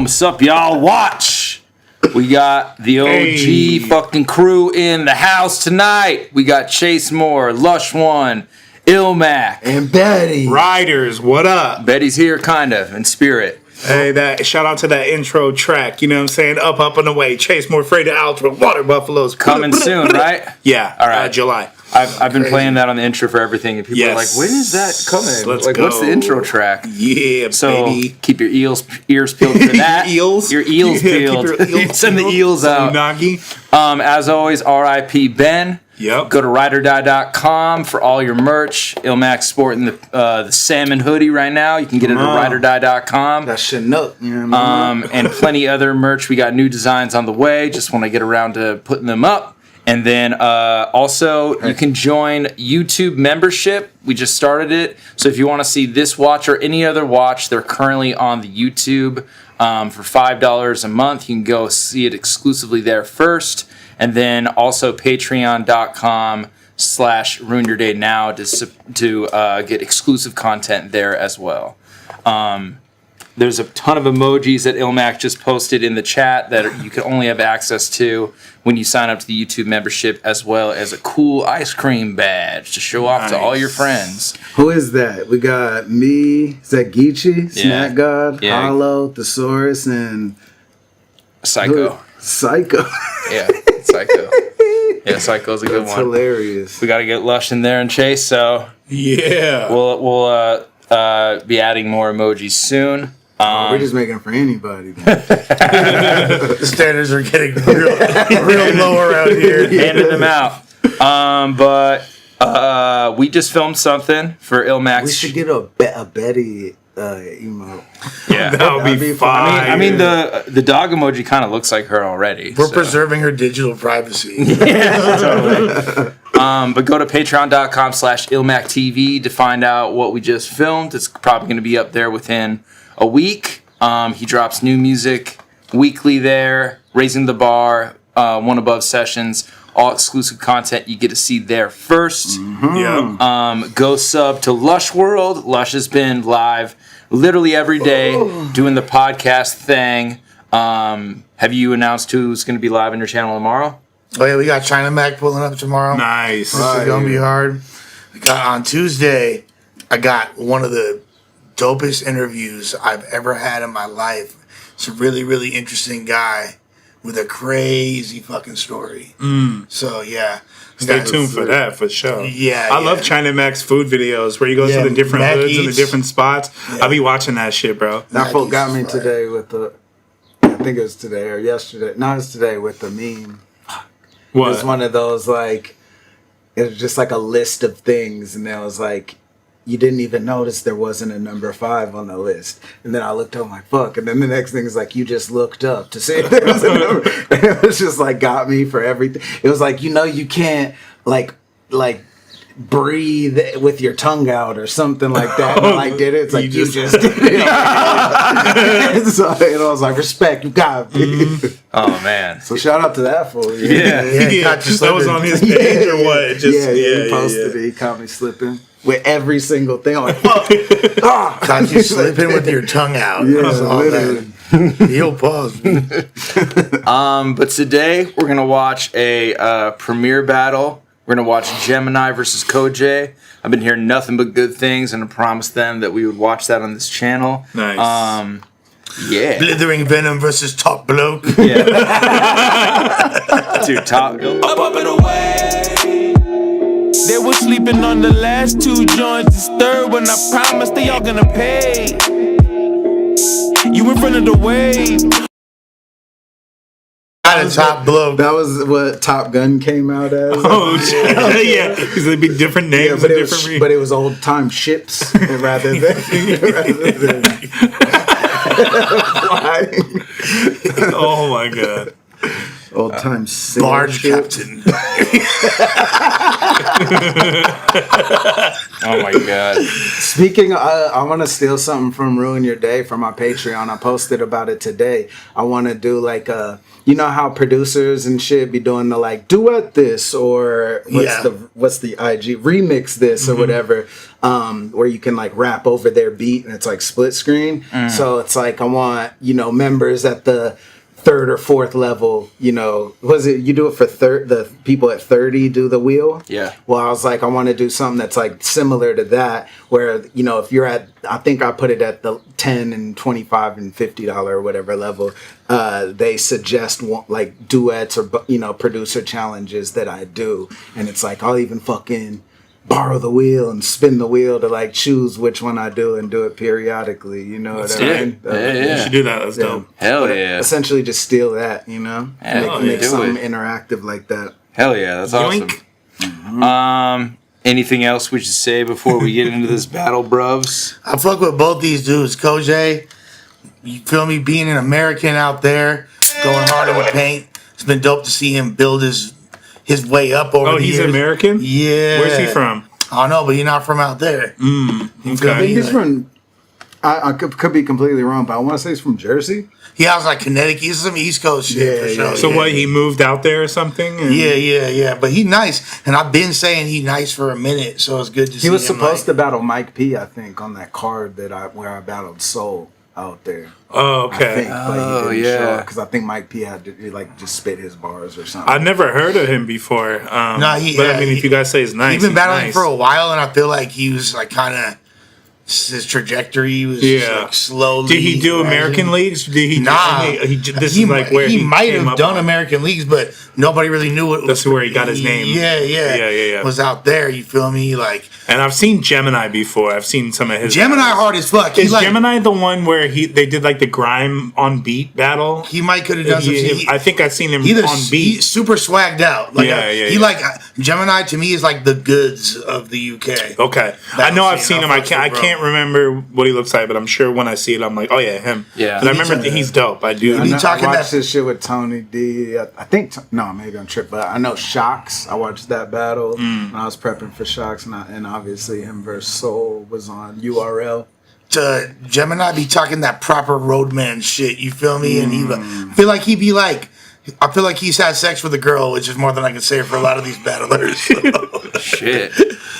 What's up, y'all? Watch. We got the OG fucking crew in the house tonight. We got Chase Moore, Lush One, ILLMAC, and Betty. Riders, what up? Betty's here, kind of, in spirit. Hey, that shout out to that intro track. You know what I'm saying? Up, up, and away. Chase More, Afraid of Outro, Water Buffaloes. Coming soon, right? Yeah. All right. July. I've been playing that on the intro for everything, and people are like, "When is that coming? Let's like, go. What's the intro track?" Yeah, so baby. Keep your ears peeled for that. Your eels peeled. Keep your eels Send the eels out. As always, R.I.P. Ben. Yep. Go to rideordie.com for all your merch. ILLMAC sporting the salmon hoodie right now. You can get it at rideordie.com. That Chinook. You know what I mean? And plenty other merch. We got new designs on the way. Just want to get around to putting them up. And then also, you can join YouTube membership. We just started it. So if you want to see this watch or any other watch, they're currently on the YouTube for $5 a month. You can go see it exclusively there first. And then also patreon.com/ruinyourdaynow to get exclusive content there as well. There's a ton of emojis that ILLMAC just posted in the chat that you can only have access to when you sign up to the YouTube membership, as well as a cool ice cream badge to show off to all your friends. Who is that? We got me, Zagichi, Snack God, Hollow, Thesaurus, and Psycho. Psycho. Yeah, Psycho. Yeah, Psycho's a good one. Hilarious. We got to get Lush in there and Chase, so yeah, we'll be adding more emojis soon. We're just making it for anybody. The standards are getting real low around here. Handing them out. But we just filmed something for ILLMAC. We should get a Betty emote. Yeah, that would be fine. I mean the dog emoji kind of looks like her already. We're preserving her digital privacy. Yeah, totally. But go to patreon.com/ILLMACTV to find out what we just filmed. It's probably going to be up there within a week. He drops new music weekly there, Raising the Bar, One Above sessions, all exclusive content you get to see there first. Yeah. Go sub to Lush World. Lush has been live literally every day doing the podcast thing. Have you announced who's going to be live on your channel tomorrow? Oh yeah, we got China Mac pulling up tomorrow. Nice. This is gonna be hard. We got on Tuesday. I got one of the dopest interviews I've ever had in my life. It's a really, really interesting guy with a crazy fucking story. So yeah, stay tuned for that for sure. Yeah, I love China Mac's food videos where he goes to the different hoods and the different spots. Yeah. I'll be watching that shit, bro. That folk got me today with the. I think it was today or yesterday. No, it was today with the meme. What? It was one of those like, it was just like a list of things, and it was like, you didn't even notice there wasn't a number 5 on the list. And then I looked up, I'm like, fuck. And then the next thing is like, you just looked up to see if there was a number. And it was just like, got me for everything. It was like, you can't like breathe with your tongue out or something like that. And I did it. It's like, you just did it. So, and I was like, respect, you got me. Oh, man. So shout out to that fool. Yeah. That was on his page or what? He posted it. He caught me slipping with every single thing. I'm like, fuck. Caught you slipping with your tongue out. Yeah, literally. He'll pause. But today we're going to watch a premiere battle. We're going to watch GEMIN1 versus COJAY. I've been hearing nothing but good things, and I promised them that we would watch that on this channel. Nice. Yeah. Blithering Venom versus Top Bloke. Yeah. Dude, Top. Up and away. They were sleeping on the last 2 joints. It's third when I promised they all gonna pay. You in front of the wave. Top Bloke. That was what Top Gun came out as. Oh, yeah. Because there'd be different names. But it was old time ships rather than flying. Oh my god. Old time Barge captain. Oh my god. Speaking of, I want to steal something from Ruin Your Day from my Patreon. I posted about it today. I want to do like you know how producers and shit be doing the like duet this or what's the IG remix this or whatever, where you can like rap over their beat and it's like split screen. So it's like I want, you know, members at the third or fourth level, you know, you do it for the people at 30 do the wheel? Yeah. Well, I was like, I want to do something that's like similar to that, where, you know, if you're at, I think I put it at the 10 and 25 and $50 or whatever level, they suggest like duets or, you know, producer challenges that I do. And it's like, I'll even fucking borrow the wheel and spin the wheel to like choose which one I do and do it periodically. You know what I mean? You should do that. That's dope. Hell yeah. Essentially just steal that, you know? Make something interactive like that. Hell yeah, that's awesome. Anything else we should say before we get into this battle, bros? I fuck with both these dudes. COJAY, you feel me, being an American out there, going harder with paint. It's been dope to see him build his way up over the years. Oh, he's American? Yeah. Where's he from? I don't know, but he's not from out there. I think he's from, I could be completely wrong, but I want to say he's from Jersey. Yeah, I was like Connecticut. He's some East Coast shit for sure. So what, he moved out there or something? And Yeah. But he's nice. And I've been saying he's nice for a minute, so it's good to see him. He was supposed to battle Mike P, I think, on that card where I battled Soul out there. Oh, okay. Because I think Mike P had to like just spit his bars or something. I've never heard of him before. But I mean, if you guys say he's nice, he's been battling nice. for a while, and I feel like he was like kind of his trajectory was just, like, slowly. Did he do American leagues? Did he? Nah, this is like where he might have done American leagues, but nobody really knew it. That's where he got his name. Yeah. Was out there. You feel me? Like, and I've seen Gemini before. I've seen some of his. Gemini hard as fuck. Is Gemini the one where they did like the grime on beat battle? He might could have done some. I think I've seen him on beat. He's super swagged out. Like, like Gemini to me is like the goods of the UK. Okay, I know I've seen him. I can't remember what he looks like, but I'm sure when I see it, I'm like, oh yeah, him. Yeah, and I remember he's dope. I do. I watched this shit with Tony D. I think maybe I'm tripping, but I know Shocks. I watched that battle when I was prepping for Shocks, and obviously him versus Soul was on URL. Gemini be talking that proper roadman shit. You feel me? And I feel like he'd be like. I feel like he's had sex with a girl, which is more than I can say for a lot of these battlers. Shit.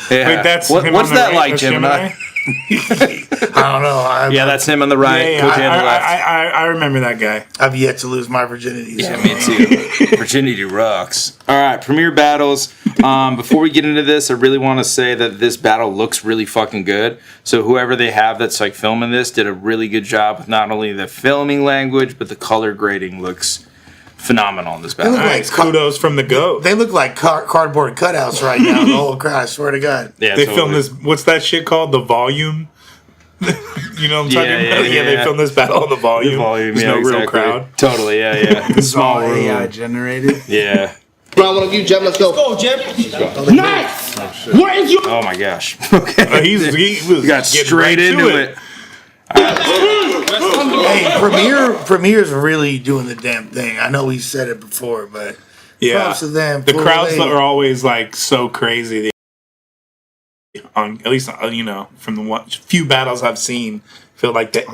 Yeah. Wait, that's what's that like, Gemini? I don't know. That's him on the right. Yeah, COJAY on the left. I remember that guy. I've yet to lose my virginity. Yeah, me too. Virginity rocks. All right, Premier Battles. Before we get into this, I really want to say that this battle looks really fucking good. So whoever they have that's like filming this did a really good job with not only the filming language, but the color grading looks phenomenal in this battle. Nice. Kudos from the GOAT. They look like cardboard cutouts right now. The whole crowd, I swear to God. Yeah, they filmed this. What's that shit called? The Volume? You know what I'm talking about? Yeah, they filmed this battle on the Volume. There's no real crowd. Totally, yeah. Small AI generated. Yeah. Round one of you, Jim. Let's go. Let's go, Jim. Nice. What is your? Oh my gosh. Okay. He got straight into it. Hey, Premier's really doing the damn thing. I know we said it before, but props to them. The crowds are always like so crazy. At least from the few battles I've seen, feel like the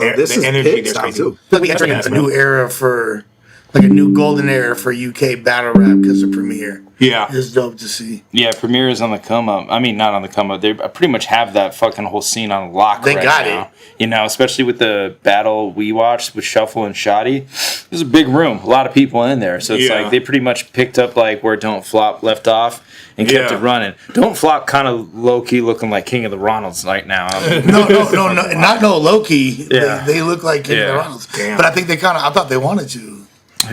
energy there's crazy. We entering a new era for a new golden era for UK battle rap because of Premier. Yeah, it's dope to see. Yeah, Premier is on the come up. I mean, not on the come up. They pretty much have that fucking whole scene on lock. They got now. it. You know, especially with the battle we watched with Shuffle and Shoddy. There's a big room, a lot of people in there. So it's like they pretty much picked up like where Don't Flop left off and kept it running. Don't Flop kind of low key looking like King of the Ronalds right now. No, not low key. Yeah. They look like King of the Ronalds. Damn. But I think I thought they wanted to.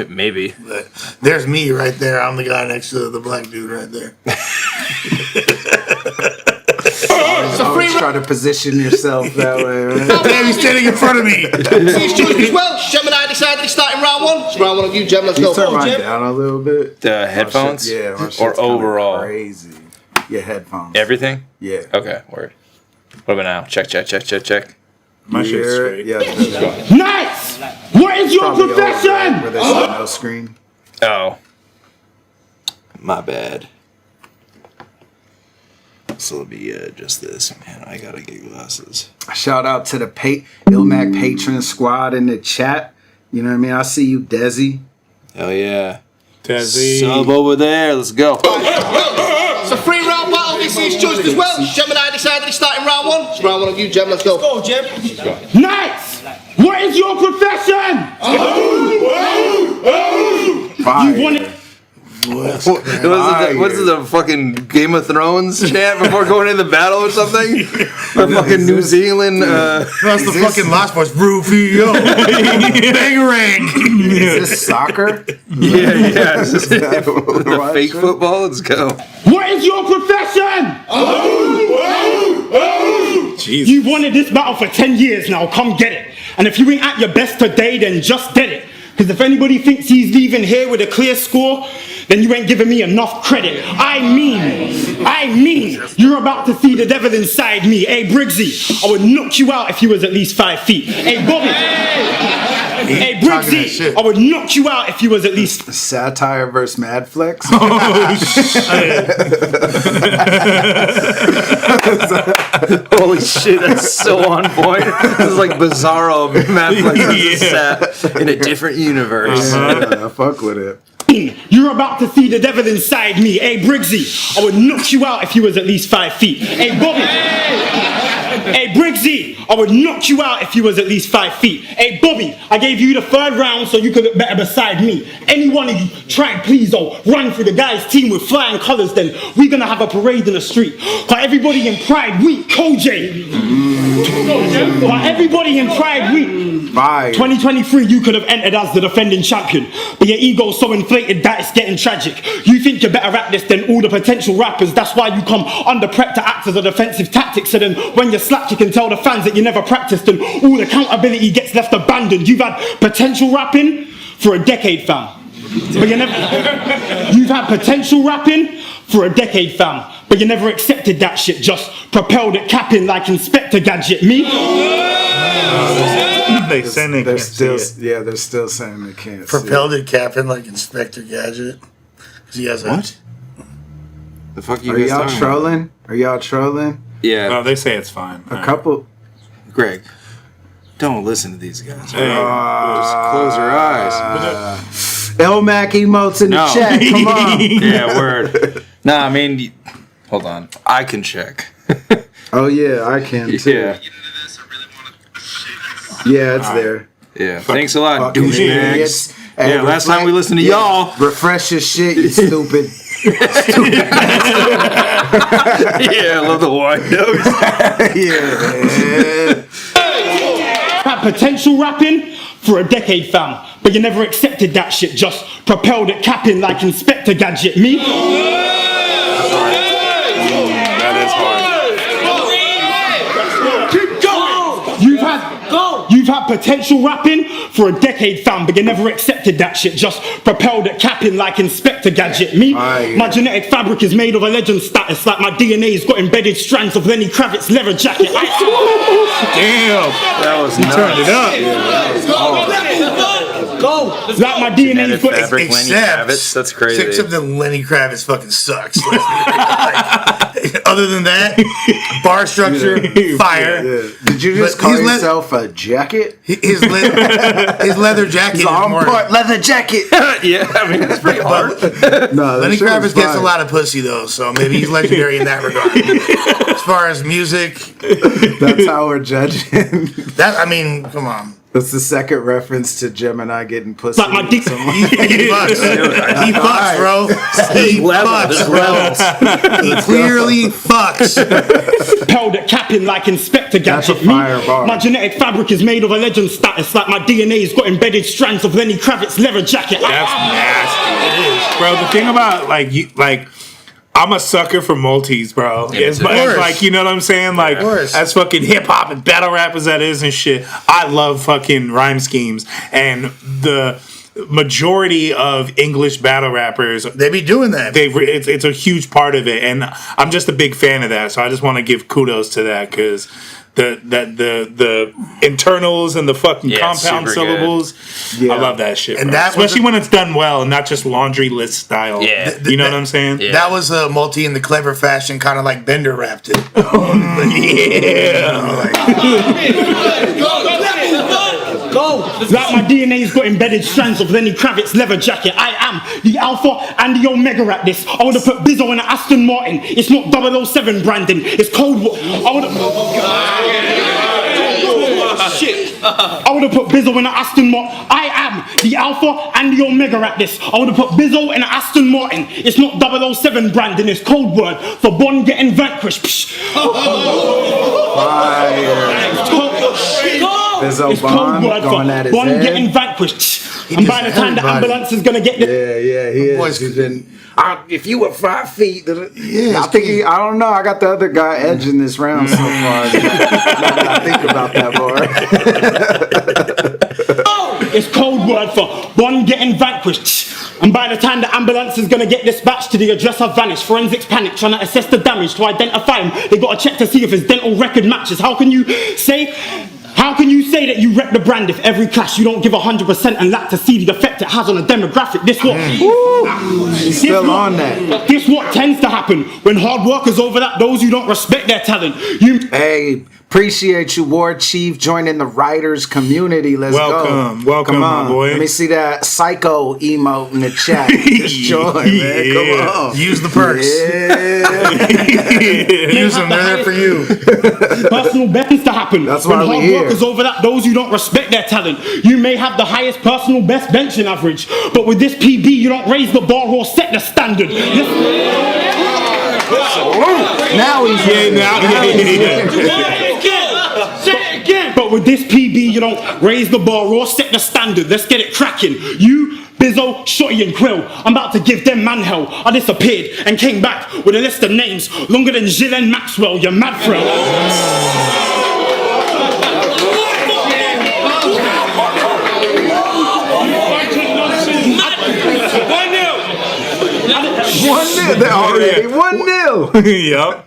Maybe. But there's me right there. I'm the guy next to the black dude right there. Always try to position yourself that way, right? Damn, he's standing in front of me. As well, Gemini decided he's starting round one. It's round one of you, Jim. Let's go. Turn mine down a little bit. The headphones? Or overall? Crazy. Yeah, headphones. Everything? Yeah. Okay, word. What about now? Check. My shit's straight. Yeah. Nice. What is your profession? Where there's no screen. Oh. My bad. So let me adjust this. Man, I gotta get glasses. Shout out to the ILLMAC patron squad in the chat. You know what I mean? I see you, Desi. Hell yeah. Desi. Sub over there. Let's go. It's a 3-round battle. This is judged as well. Gemini decided he's starting round 1. It's round 1 of you, Gem. Let's go. Go, Gem. Nice! What is your profession? Fire. You want it? What is it, the fucking Game of Thrones chant before going into battle or something? The fucking New Zealand. That's the fucking last voice. Rufio. Bangarang. Is this soccer? Yeah. Is this the fake football? Let's go. What is your profession? Jeez. You wanted this battle for 10 years now. Come get it. And if you ain't at your best today, then just get it. Because if anybody thinks he's leaving here with a clear score, then you ain't giving me enough credit. I mean, you're about to see the devil inside me. Hey, Briggsy, I would knock you out if you was at least 5 feet. Hey, Bobby. Hey, Briggsy, I would knock you out if you was at least... Satire versus Mad Flex? Oh, shit. Holy shit, that's so on point. This is like Bizarro Mad Flex in a different universe. Yeah, fuck with it. You're about to see the devil inside me. Hey, Briggsy, I would knock you out if you was at least 5 feet. Hey, Bobby. Hey, Briggsy, I would knock you out if you was at least 5 feet. Hey, Bobby, I gave you the 3rd round so you could look better beside me. Any one of you try, please, though, run through the guy's team with flying colours, then we're gonna have a parade in the street. Cause everybody in Pride Week, COJAY. Cause everybody in Pride Week. Fire. 2023, you could have entered as the defending champion, but your ego's so inflated that it's getting tragic. You think you're better at this than all the potential rappers. That's why you come under prep to act as a defensive tactic. So then when you're slapped, you can tell the fans that you never practiced, and all accountability gets left abandoned. You've had potential rapping for a decade, fam. But you never. You've had potential rapping for a decade, fam. But you never accepted that shit. Just propelled it capping like Inspector Gadget. Me? They saying they They're can't still, see it. yeah, they're still saying they can't. Propelled it capping like Inspector Gadget. 'Cause he has What? The fuck you Are guys y'all talking trolling? Are y'all trolling? Yeah, No, they say it's fine. A couple. Greg, don't listen to these guys. Hey, Just close your eyes. ILLMAC emotes in the chat. Come on. Yeah, word. Nah, I mean, hold on. I can check. Oh yeah, I can too. Yeah, Yeah, it's there. yeah. Thanks a lot, Fucking douchebags. idiots. Hey, Yeah, last time we listened to y'all. Refresh your shit, you stupid. Yeah, I love the wide nose. Yeah. Had potential rapping for a decade, fam. But you never accepted that shit. Just propelled it capping like Inspector Gadget. Me? That is hard. You've had potential rapping for a decade, fam, but you never accepted that shit. Just propelled it capping like Inspector Gadget. Me? Aye. My genetic fabric is made of a legend status, like my DNA's got embedded strands of Lenny Kravitz's leather jacket. Damn. That was nuts. Turned it up. Like my DNA's got Fabric Lenny Except Kravitz. That's crazy. Except that Lenny Kravitz fucking sucks. Like, other than that, bar structure, fire. Yeah. Did you just But call he's yourself a jacket? His leather jacket is On more. point leather jacket. Yeah, I mean, that's pretty hard. No, Lenny Kravitz gets a lot of pussy though, so maybe he's legendary in that regard. As far as music, That's how we're judging. that I mean, come on. That's the second reference to Gemini getting pussy. like my dick. He fucks. He fucks, bro. He fucks, bro. He clearly fucks. Propelled it capping like Inspector That's Gadget. a fire bar. My genetic fabric is made of a legend status, like my DNA's got embedded strands of Lenny Kravitz's leather jacket. That's nasty. It is, bro. The thing about I'm a sucker for multis, bro. It's like, you know what I'm saying? Like, as fucking hip hop and battle rap as that is and shit, I love fucking rhyme schemes. And the majority of English battle rappers, They be doing that. it's a huge part of it. And I'm just a big fan of that. So I just want to give kudos to that because the internals and the fucking compound super syllables. Yeah. I love that shit, And bro. that was especially when it's done well and not just laundry list style. Yeah. You know what I'm saying? Yeah. That was a multi in the clever fashion, kind of like Bender rapped it. Like my DNA's got embedded strands of Lenny Kravitz's leather jacket. I am the Alpha and the Omega at this. I would have put Bizzo in an Aston Martin. It's not 007 branding. It's Cold War. I would have put Bizzo in an Aston Martin. I am the Alpha and the Omega at this. I would have put Bizzo in an Aston Martin. It's not 007 branding. It's code word for Bond getting vanquished. Bizzo It's code Bond word going for at his Bond head. getting vanquished. And by the time the ambulance is gonna get there, Yeah, he is. He's been. If you were 5 feet, I think I don't know. I got the other guy edging this round so far. Now that I think about that more. it's code word for Bond getting vanquished. And by the time the ambulance is gonna get dispatched to the address of vanished, forensics panic trying to assess the damage to identify him. They gotta check to see if his dental record matches. How can you say that you rep the brand if every clash you don't give 100% and lack to see the effect it has on a demographic? He's still on that. This what tends to happen when hard work is over that those who don't respect their talent. Hey, appreciate you, War Chief, joining the writers community. Let's go. Welcome, Come on. my boy. Let me see that psycho emote in the chat. Just join, man. Come on. Use the perks. Use them. They're there for you. Personal best to happen. That's when why we hard here. work is over that those who don't respect their talent. You may have the highest personal best benching average, but with this PB you don't raise the bar or set the standard. Now he's But with this PB you don't raise the bar or set the standard. Let's get it cracking. You, Bizzo, Shotty and Quill, I'm about to give them man hell. I disappeared and came back with a list of names longer than Ghislaine Maxwell, you mad thrill. 1-0. They're already 1-0. Yup.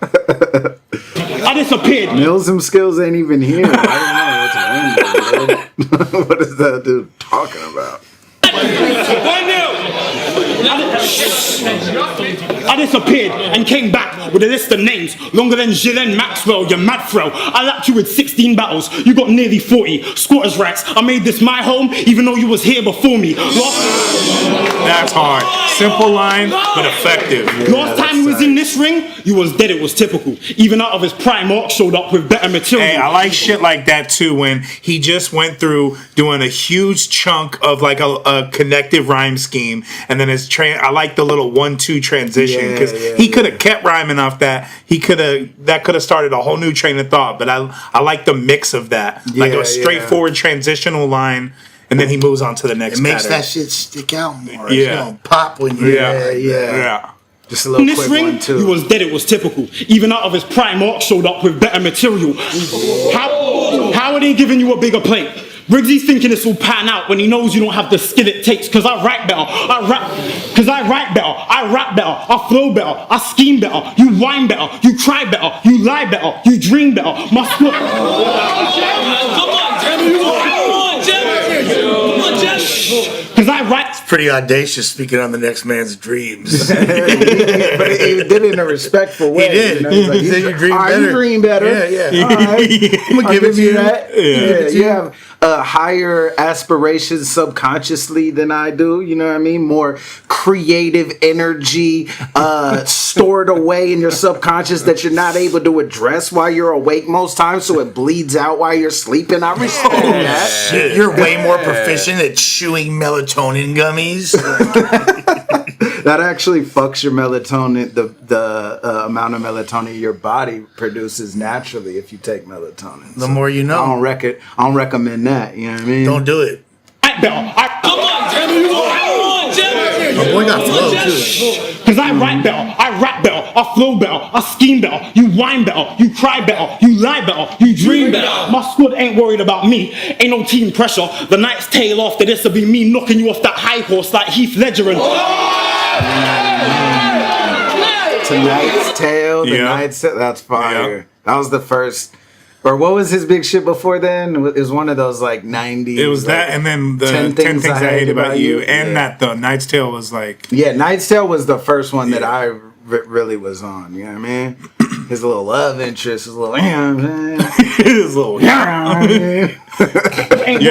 I disappeared. Mills' skills ain't even here. I don't know what's wrong with him. What is that dude talking about? I disappeared and came back with a list of names longer than Ghislaine Maxwell, you mad throw. I lapped you with 16 battles, you got nearly 40. Squatters' rights, I made this my home even though you was here before me. That's hard. Simple line, but effective. Last time you was in this ring, you was dead, it was typical. Even out of his prime, Mark showed up with better material. Hey, I like shit like that too when he just went through doing a huge chunk of like a connective rhyme scheme and then I like the little 1-2 transition because he could have kept rhyming off that. That could have started a whole new train of thought, but I like the mix of that. Like a straightforward transitional line and then he moves on to the next It makes pattern. that shit stick out more. Yeah. You know, pop when you Yeah. Just a little in this quick ring, one too. he was dead, it was typical. Even out of his prime, Mark showed up with better material. How are they giving you a bigger plate? Riggsy's thinking this will pan out when he knows you don't have the skill it takes. Cause I write better, I rap better, I flow better, I scheme better, you whine better, you cry better, you lie better, you dream better. My squad. Cause I write. pretty audacious speaking on the next man's dreams. But he did it in a respectful way. He did. You know? He's like, He said you dream all right, better. You dream better. Yeah. All right. I'm gonna give it to you. That. Yeah. You have higher aspirations subconsciously than I do. You know what I mean? More creative energy stored away in your subconscious that you're not able to address while you're awake most times, so it bleeds out while you're sleeping. I respect that. Shit, you're way more proficient at chewing melatonin gummies. That actually fucks your melatonin, the amount of melatonin your body produces naturally if you take melatonin. The more you know. I don't recommend that. You know what I mean? Don't do it. Come on, Jimmy. My boy got flow too. Cause I write better, I rap better, I flow better, I scheme better, you whine better, you cry better, you lie better, you dream better. My squad ain't worried about me, ain't no team pressure. The night's tail after this will be me knocking you off that high horse like Heath Ledger and Tonight's Tale, that's fire. That was the first Or what was his big shit before then? It was one of those like 90s. It was like, that, and then the 10 Things I Hate About You, and that though. Knight's Tale was like. Yeah, Knight's Tale was the first one that I really was on. You know what I mean? His little love interest, his little. His little. You're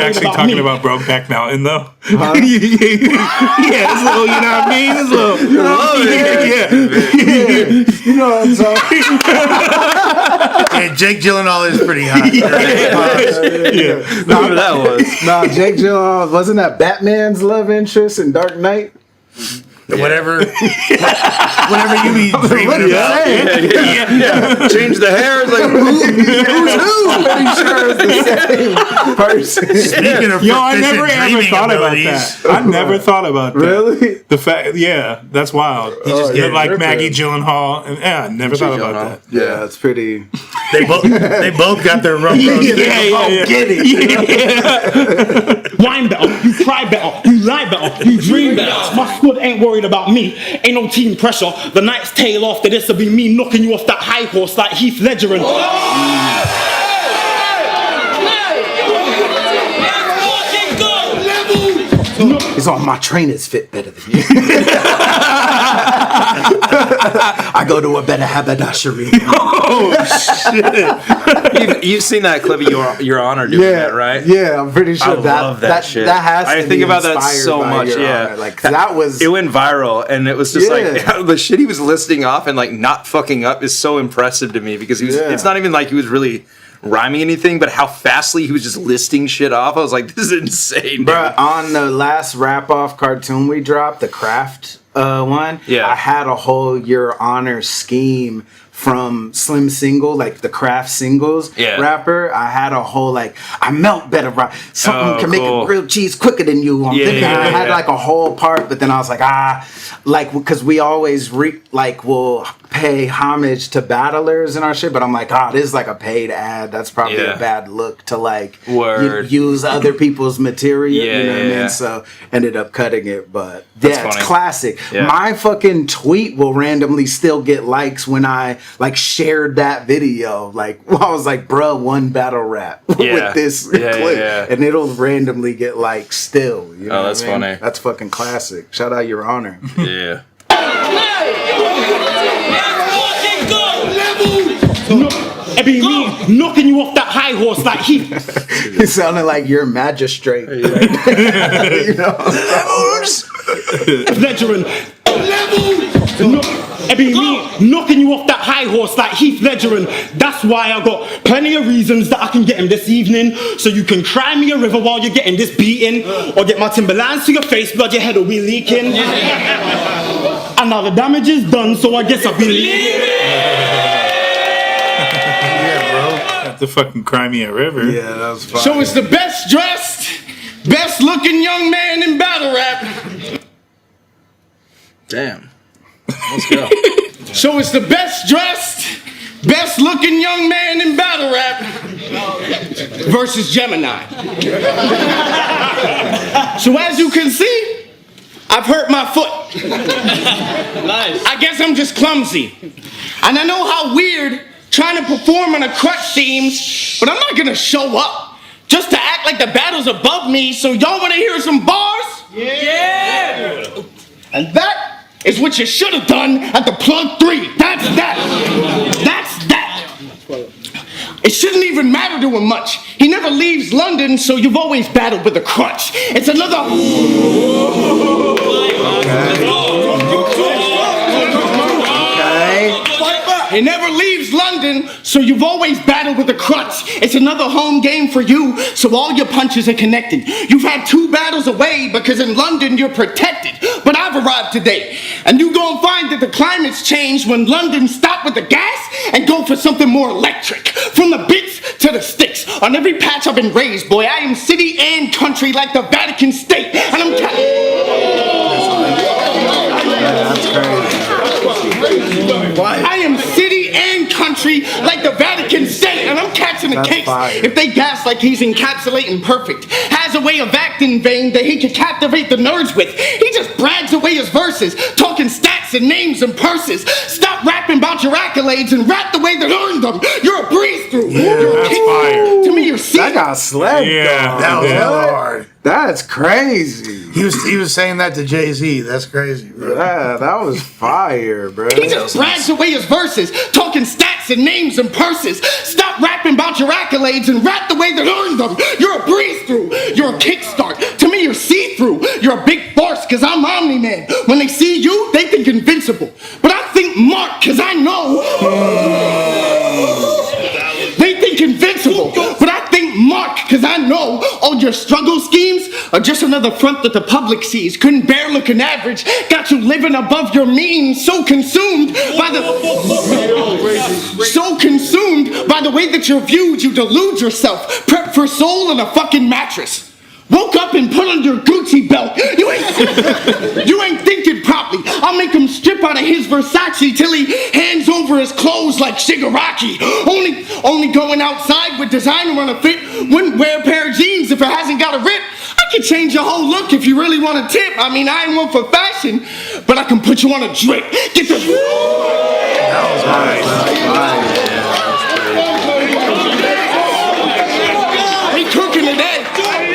actually talking about Brokeback Mountain though. Huh? Yeah, his little. You know what I mean? His little. Yeah. You know what I'm talking. Yeah, Jake Gyllenhaal is pretty hot. Whoever that was. No, Jake Gyllenhaal, wasn't that Batman's love interest in Dark Knight? Whatever you be dreaming about. Change the hair. It's like, who's who? I'm pretty sure it's the same person. Speaking of Yo, I never ever thought about that. I never thought about that. Really? The fact, yeah, that's wild. He just get Like ripping. Maggie Gyllenhaal, and I never thought about that. Yeah, it's pretty. They both got their rough roads. Get it. Wine better, you cry better, you lie better, you dream better. My squad ain't worried about me, ain't no team pressure. The Knight's Tale after this will be me knocking you off that high horse like Heath Ledger and... It's all my trainers fit better than you. I go to a better haberdashery. Oh shit! You've seen that clip of Your Honor doing that, right? Yeah, I'm pretty sure I love that shit. That has to I be think about that inspired so by much. Your Yeah, Honor. Like that was. It went viral, and it was just Yeah. like the shit he was listing off and like not fucking up is so impressive to me because he was. Yeah. It's not even like he was really rhyming anything, but how fastly he was just listing shit off. I was like, this is insane, Bruh, dude. on the last wrap-off cartoon we dropped, the Craft one, Yeah. I had a whole Your Honor scheme from Slim Single, like the Craft Singles rapper. I had a whole like, I melt better, right? Something can make a grilled cheese quicker than you. I'm thinking I had like a whole part, but then I was like, like, because we always will pay homage to battlers and our shit, but I'm like, this is like a paid ad. That's probably a bad look to like use other people's material. You know what I mean? So ended up cutting it, but it's classic. Yeah. My fucking tweet will randomly still get likes when I like shared that video. Like, I was like, bruh, one battle rap with this clip, and it'll randomly get likes still. You know that's what I mean? funny. That's fucking classic. Shout out Your Honor. Yeah. It be me knocking you off that high horse like Heath. It sounded like your magistrate. You know? Ledger and... It be me knocking you off that high horse like Heath Ledger, and that's why I got plenty of reasons that I can get him this evening. So you can cry me a river while you're getting this beating, or get my Timberlands to your face, blood your head will be leaking. And now the damage is done, so I guess I'll be leaving. Have to fucking cry me a river. Yeah, that was fun. So it's the best dressed, best looking young man in battle rap. Damn. Let's go. So it's the best dressed, best looking young man in battle rap versus Gemini. So as you can see, I've hurt my foot. Nice. I guess I'm just clumsy. And I know how weird trying to perform on a crutch seems, but I'm not gonna show up just to act like the battle's above me. So y'all wanna hear some bars? Yeah! And that is what you should have done at the plug 3. That's that. That's that. It shouldn't even matter to him much. He never leaves London, so you've always battled with a crutch. It's another... He never leaves London, so you've always battled with a crutch. It's another home game for you, so all your punches are connected. You've had 2 battles away because in London you're protected. But I've arrived today, and you gonna find that the climate's changed when London stop with the gas and go for something more electric. From the bits to the sticks. On every patch I've been raised, boy, I am city and country like the Vatican State. And I'm That's crazy. I am city and country like the Vatican State, and I'm catching the case. If they gas like he's encapsulating perfect, has a way of acting vain that he can captivate the nerds with. He just brags away his verses, talking stats and names and purses. Stop rapping about your accolades and rap the way that earned them. You're a breeze through. That's fire. To me, you're see. That got slept Yeah, on. That was hella What? hard. That's crazy. He was saying that to Jay-Z. That's crazy, bro. Yeah, that was fire, bro. He just brags away his verses, talking stats and names and purses. Stop rapping about your accolades and rap the way that earned them. You're a breeze through. You're a kickstart. To me, you're see-through. You're a big force, cause I'm Omni-Man. When they see you, they think invincible. But I think Mark, cause I know. They think invincible. But I think Mark, cause I know all your struggle schemes are just another front that the public sees. Couldn't bear looking average. Got you living above your means. So consumed by the way that you're viewed, you delude yourself. Prep for soul in a fucking mattress. Woke up and put on your Gucci belt. You ain't thinking properly. I'll make him strip out of his Versace till he hands over his clothes like Shigaraki. Only going outside with designer on a fit. Wouldn't wear a pair of jeans if it hasn't got a rip. I could change your whole look if you really want a tip. I mean, I ain't one for fashion, but I can put you on a drip. Get the... That was nice. We cooking today.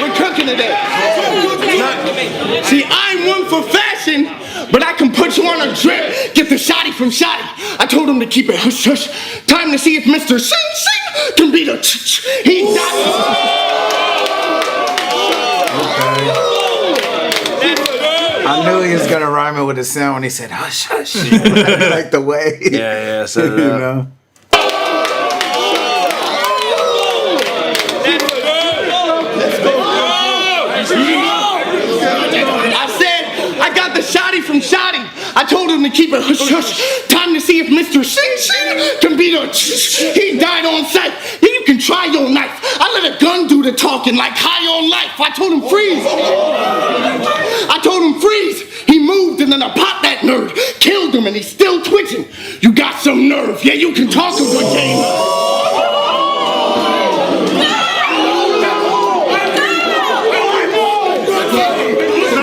We're cooking today. See, I'm one for fashion, but I can put you on a drip. Get the shotty from shotty. I told him to keep it hush hush. Time to see if Mr. Sing Sing can be the he I knew he was gonna rhyme it with a sound when he said hush hush. Like the way. Yeah, set it You up. know. I said, I got the shotty from shotty. I told him to keep it hush hush. Time to see if Mr. Sing Sing can be the he died on sight. Yeah, you can try your knife. I let a gun do the talking like high on life. I told him freeze. I told him freeze. He moved and then I popped that nerd. Killed him and he's still twitching. You got some nerve. Yeah, you can talk a good game.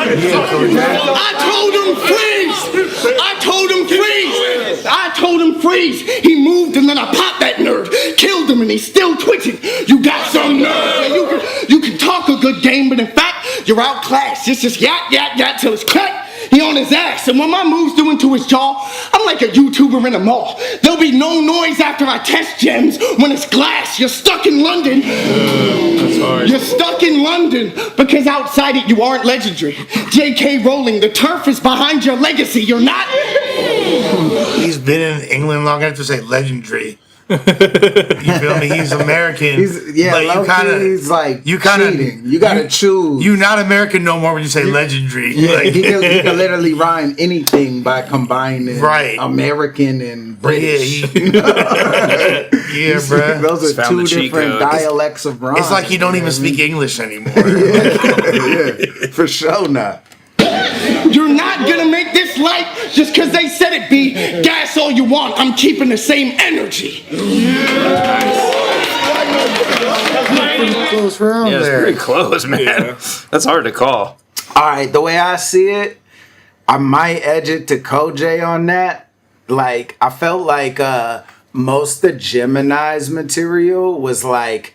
I told him freeze. I told him freeze. I told him freeze. He moved and then I popped that nerd. Killed him and he's still twitching. You got some nerve. You can talk a good game, but in fact, you're outclassed. It's just yat, yat, yat till it's cracked. He on his ass, and when my moves do into his jaw, I'm like a YouTuber in a mall. There'll be no noise after I test gems. When it's glass, you're stuck in London. That's hard. You're stuck in London because outside it you aren't legendary. J.K. Rowling, the turf is behind your legacy. You're not. He's been in England long enough to say legendary. You feel me? He's American. He's like cheating. You gotta choose. You're not American no more when you say legendary. Yeah, Like, he can literally rhyme anything by combining American and British. Yeah, bro. Those are two different dialects of rhyme. It's like you don't even speak English anymore. Yeah, for sure not. You're not gonna make this light just because they said it be. Gas all you want. I'm keeping the same energy. Close round Yeah, it's there. pretty close, man. Yeah. That's hard to call. All right, the way I see it, I might edge it to COJAY on that. Like, I felt like most of Gemini's material was like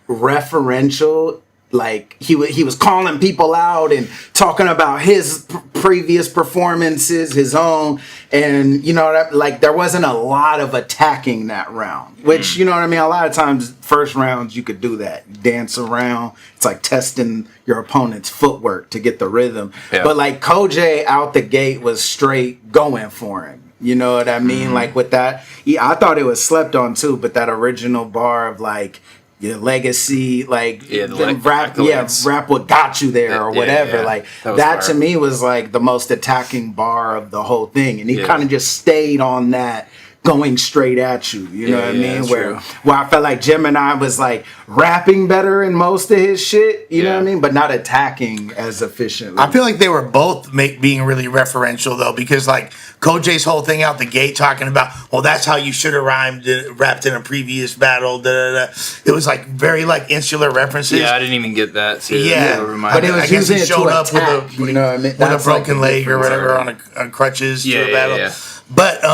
referential. Like he was calling people out and talking about his previous performances, his own, and you know, like there wasn't a lot of attacking that round. Which you know what I mean. A lot of times, first rounds you could do that, dance around. It's like testing your opponent's footwork to get the rhythm. Yeah. But like COJAY out the gate was straight going for him. You know what I mean? Like with that, I thought it was slept on too. But that original bar of like. Your legacy, like rap what got you there or whatever. Like that to me was like the most attacking bar of the whole thing, and he kind of just stayed on that, going straight at you. You know what I mean? Where I felt like Gemini was like rapping better in most of his shit. You know what I mean? But not attacking as efficiently. I feel like they were both being really referential though, because like COJAY's whole thing out the gate talking about, well, that's how you should have rapped in a previous battle. It was like very like insular references. Yeah, I didn't even get that. Too. But it was using it to attack. You know what I mean? With a broken leg or whatever on crutches to a battle. Yeah. But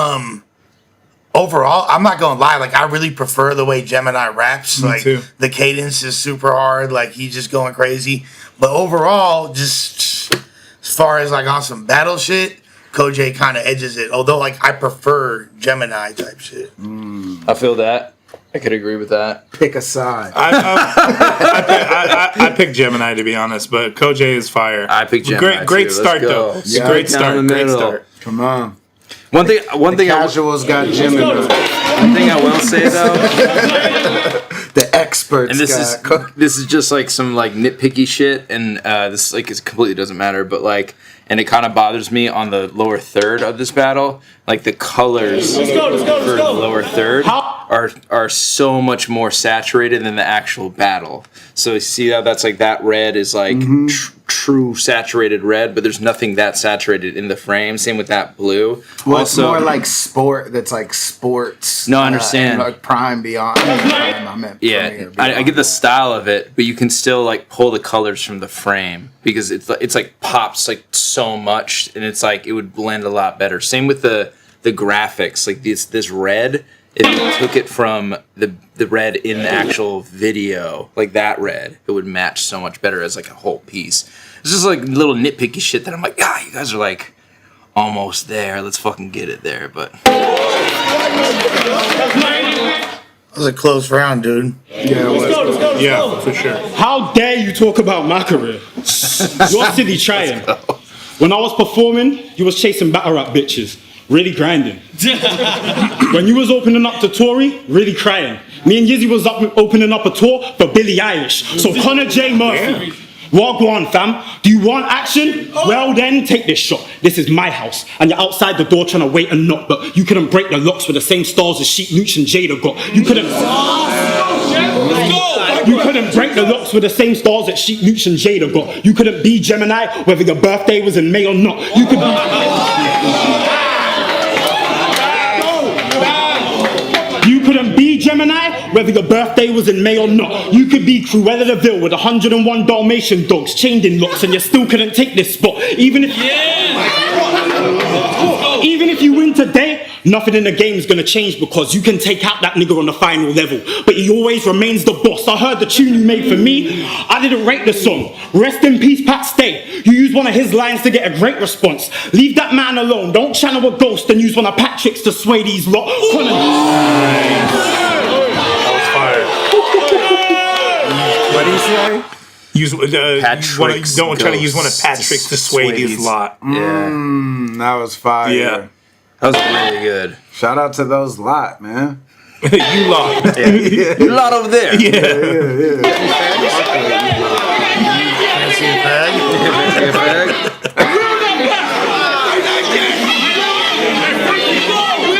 overall, I'm not gonna lie. Like, I really prefer the way Gemini raps. Me like, too. the cadence is super hard. Like, he's just going crazy. But overall, just as far as like on some battle shit, COJAY kind of edges it. Although, like, I prefer Gemini type shit. I feel that. I could agree with that. Pick a side. I picked Gemini, to be honest, but COJAY is fire. I picked Gemini. Great too. start, Let's go. though. Yeah, Great down start. the Great middle. start. Come on. One thing I Casuals got Gemini. one thing I will say though, The experts and got this is just like some like nitpicky shit, and this like it completely doesn't matter, but like, and it kind of bothers me on the lower third of this battle, like the colors for the lower third are so much more saturated than the actual battle. So you see how that's like that red is like true saturated red, but there's nothing that saturated in the frame. Same with that blue. Well, it's more like sport. That's like sports. No, I understand. Like Prime Beyond. I meant Yeah, Premiere I get the Beyond. style of it, but you can still like pull the colors from the frame because it's like pops like so much, and it's like it would blend a lot better. Same with the graphics, like this red. If you took it from the red in the actual video, like that red, it would match so much better as like a whole piece. It's just like little nitpicky shit that I'm like, you guys are like almost there. Let's fucking get it there, but. That was a close round, dude. Yeah, for sure. How dare you talk about my career? You're silly trying. When I was performing, you was chasing battle rap bitches. Really grinding. When you was opening up to Tory, really crying. Me and Yizzy was opening up a tour for Billie Eilish. So Connor J. Murphy, walk on, fam. Do you want action? Well then, take this shot. This is my house, and you're outside the door trying to wait and knock, but you couldn't break the locks with the same stars as Sheep Nooch and Jada got. You couldn't break the locks with the same stars that Sheep Nooch and Jada got. You couldn't be Gemini, whether your birthday was in May or not. You could couldn't be Gemini, whether your birthday was in May or not. You could be Cruella de Vil with 101 Dalmatian dogs chained in locks, and you still couldn't take this spot. Even if you win today, nothing in the game is gonna change because you can take out that nigga on the final level, but he always remains the boss. I heard the tune you made for me. I didn't rate the song. Rest in peace, Pat Stay. You used one of his lines to get a great response. Leave that man alone. Don't channel a ghost and use one of Patrick's to sway these lot. What do you say? Don't try to use one of Patrick's to sway these lot. That was fire. Yeah. That was really good. Shout out to those lot, man. You lot. Yeah. A lot over there. Yeah.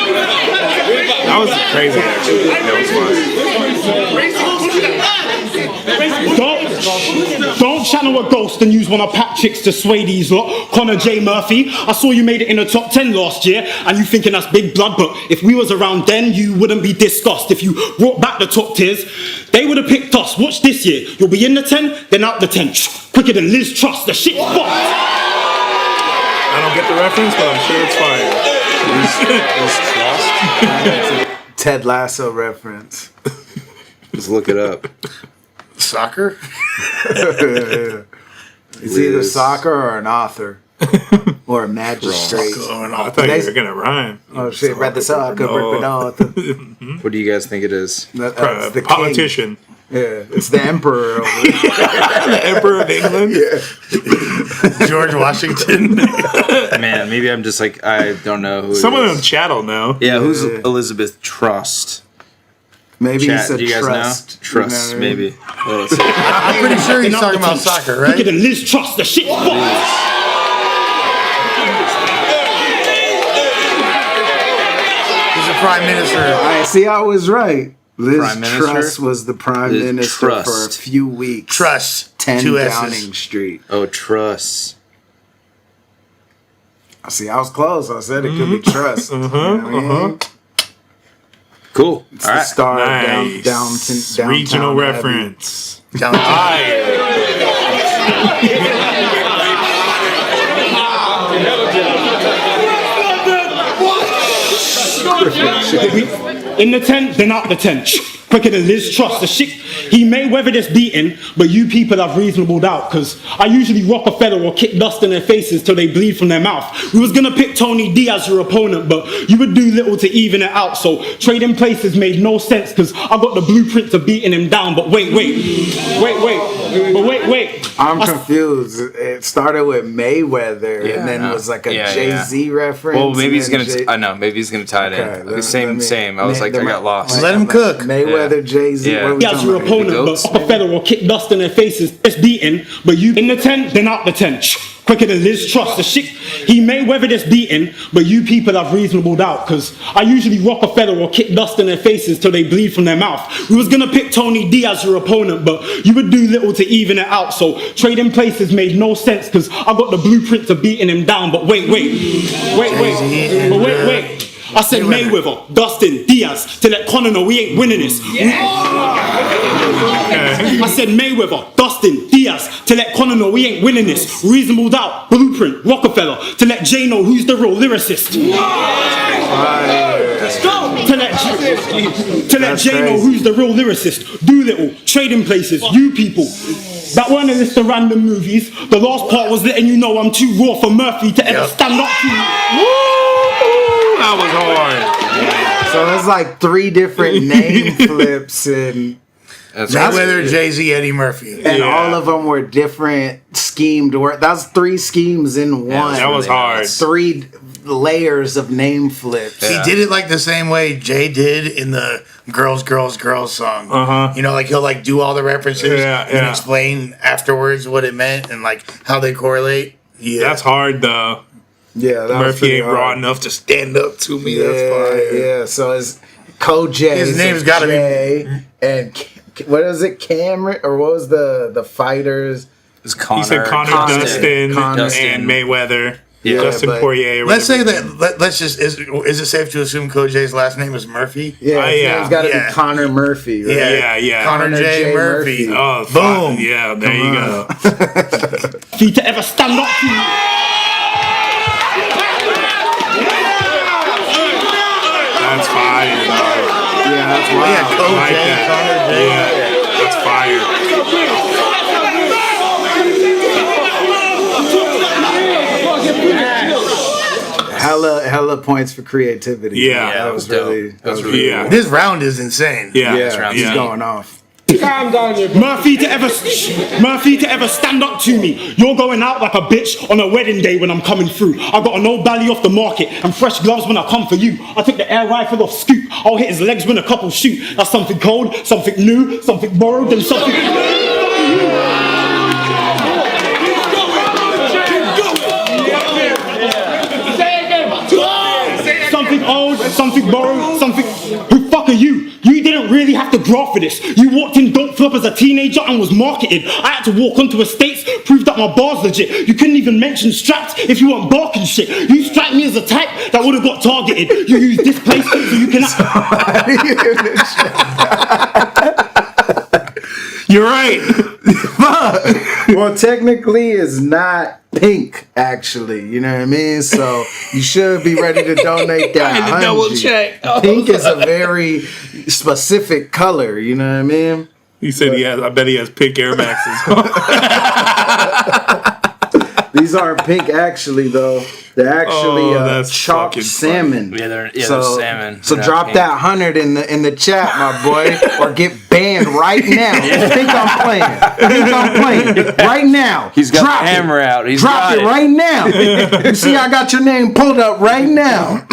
That was crazy, actually. That was fun. Don't channel a ghost and use one of Patrick's to sway these lot. Connor J. Murphy, I saw you made it in the top 10 last year, and you thinking that's big blood, but if we was around then, you wouldn't be discussed. If you brought back the top tiers, they would have picked us. Watch this year. You'll be in the 10, then out the 10. Quicker than Liz Truss. The shit's fucked. I don't get the reference, but I'm sure it's fire. Ted Lasso reference. Just look it up. Soccer? It's either soccer or an author. Or a magistrate. I thought you were going to rhyme. Oh shit, read the soccer, rip it off. What do you guys think it is? That's the Politician. king. Yeah, it's the emperor over there. The Emperor of England? Yeah. George Washington. Man, maybe I'm just like, I don't know who Some it of is. them chattel know. Yeah, who's Elizabeth Trust? Maybe Chat, he said do you guys trust. know? Trust, You know what I mean? maybe. Well, let's see. I'm pretty sure he's talking about soccer, right? Quicker than Liz Truss. The shit's fucked. He's the prime minister. I see, I was right. Liz Prime Minister? Truss was the prime Liz minister for a Trust. few weeks. Trust. 10 2 Downing S's. Street. Oh, Truss. I see, I was close. I said it could be trust. You know what I mean? Cool. It's All the right. star of Nice. downtown Regional Abbey. reference. In the tent, then out the tent. Quicker than Liz Truss. The shit, he may weather this beating, but you people have reasonable doubt, cause I usually Rockefeller or kick dust in their faces till they bleed from their mouth. We was gonna pick Tony D as your opponent, but you would do little to even it out, so trading places made no sense, cause I got the blueprint to beating him down, but wait. I'm confused. It started with Mayweather, and then it was like a Jay-Z reference. Well, maybe he's gonna. I know. Maybe he's gonna tie it in. Same. I was like, I got lost. Let him cook. Mayweather, Jay-Z. Yeah. As your opponent, but Rockefeller or kick dust in their faces. It's beating, but you in the tent, then out the tent. Quicker than Liz Truss. The shit, he may weather this beating, but you people have reasonable doubt, cause I usually Rockefeller or kick dust in their faces till they bleed from their mouth. We was gonna pick Tony D as your opponent, but you would do little to even it out, so trading places made no sense, cause I got the blueprint to beating him down, but wait. I said Mayweather, Dustin, Diaz, to let Conor know we ain't winning this. I said Mayweather, Dustin, Diaz, to let Conor know we ain't winning this. Reasonable doubt, blueprint, Rockefeller, to let Jay know who's the real lyricist. Let's go. To let Jay know who's the real lyricist. Doolittle, trading places, you people. That weren't a list of random movies. The last part was letting you know I'm too raw for Murphy to ever stand up to me. That was hard. So there's like 3 different name flips and Mayweather, Jay-Z, Eddie Murphy. And all of them were different schemed work. That's 3 schemes in one. That was hard. 3 layers of name flips. He did it like the same way Jay did in the Girls, Girls, Girls song. You know, like he'll like do all the references and explain afterwards what it meant and like how they correlate. Yeah. That's hard though. Yeah, that Murphy ain't raw enough to stand up to me. That's fire. Yeah, so it's COJAY. His name's gotta be and what is it, Cameron, or what was the fighters? It's Connor. He said Connor, Dustin, and Mayweather. Yeah, Justin Poirier. Let's say that. Let's just is it safe to assume COJAY's last name is Murphy? Yeah, it's got to be Connor Murphy. Right? Yeah. Connor J. Murphy. Oh, boom. Yeah, there you go. For you to ever stand up to me. That's fire, dog. Yeah, that's wild. Yeah, COJAY, like that. Connor J. Yeah, that's fire. Hella points for creativity. Yeah, that was really yeah. This round is insane. Yeah, he's going off. Murphy to ever stand up to me. You're going out like a bitch on a wedding day when I'm coming through. I got an old belly off the market and fresh gloves when I come for you. I took the air rifle off Scoop. I'll hit his legs when a couple shoot. That's something cold, something new, something borrowed, and something. Something old, something borrowed, something. Who fuck are you? You didn't really have to draw for this. You walked in Don't Flop as a teenager and was marketed. I had to walk onto estates, prove that my bar's legit. You couldn't even mention straps if you weren't barking shit. You strike me as a type that would have got targeted. You use this place so you can. You're right. Well, technically, it's not pink, actually. You know what I mean? So you should be ready to donate that. I had to double check. Pink is a very specific color. You know what I mean? He said he has. I bet he has pink Air Maxes. These aren't pink, actually, though. They're actually chalk salmon. Yeah, they're salmon. So drop that 100 in the chat, my boy, or get banned right now. Think I'm playing right now. He's got the hammer out. He's drop it right now. You see, I got your name pulled up right now.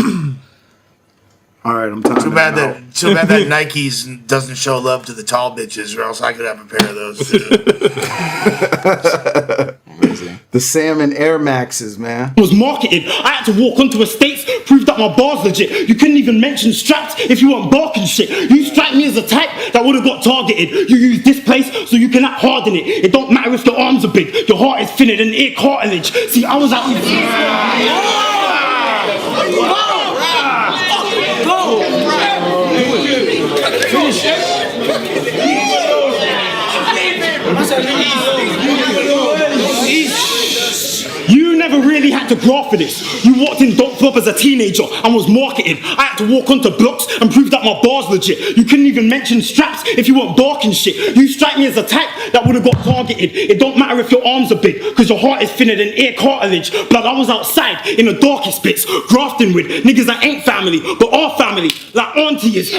All right, I'm talking. Too bad that Nike's doesn't show love to the tall bitches, or else I could have a pair of those too. Amazing. The salmon Air Maxes, man. Was marketed. I had to walk onto estates, prove that my bar's legit. You couldn't even mention straps if you weren't barking shit. You strike me as a type that would have got targeted. You use this place so you can act hard in it. It don't matter if your arms are big, your heart is thinner than ear cartilage. See, I was out. You never really had to graft for this. You walked in Don't Flop as a teenager and was marketed. I had to walk onto blocks and prove that my bar's legit. You couldn't even mention straps if you weren't barking shit. You strike me as a type that would have got targeted. It don't matter if your arms are big, cause your heart is thinner than ear cartilage. Blood, I was outside in the darkest bits, grafting with niggas that ain't family, but are family, like auntie is.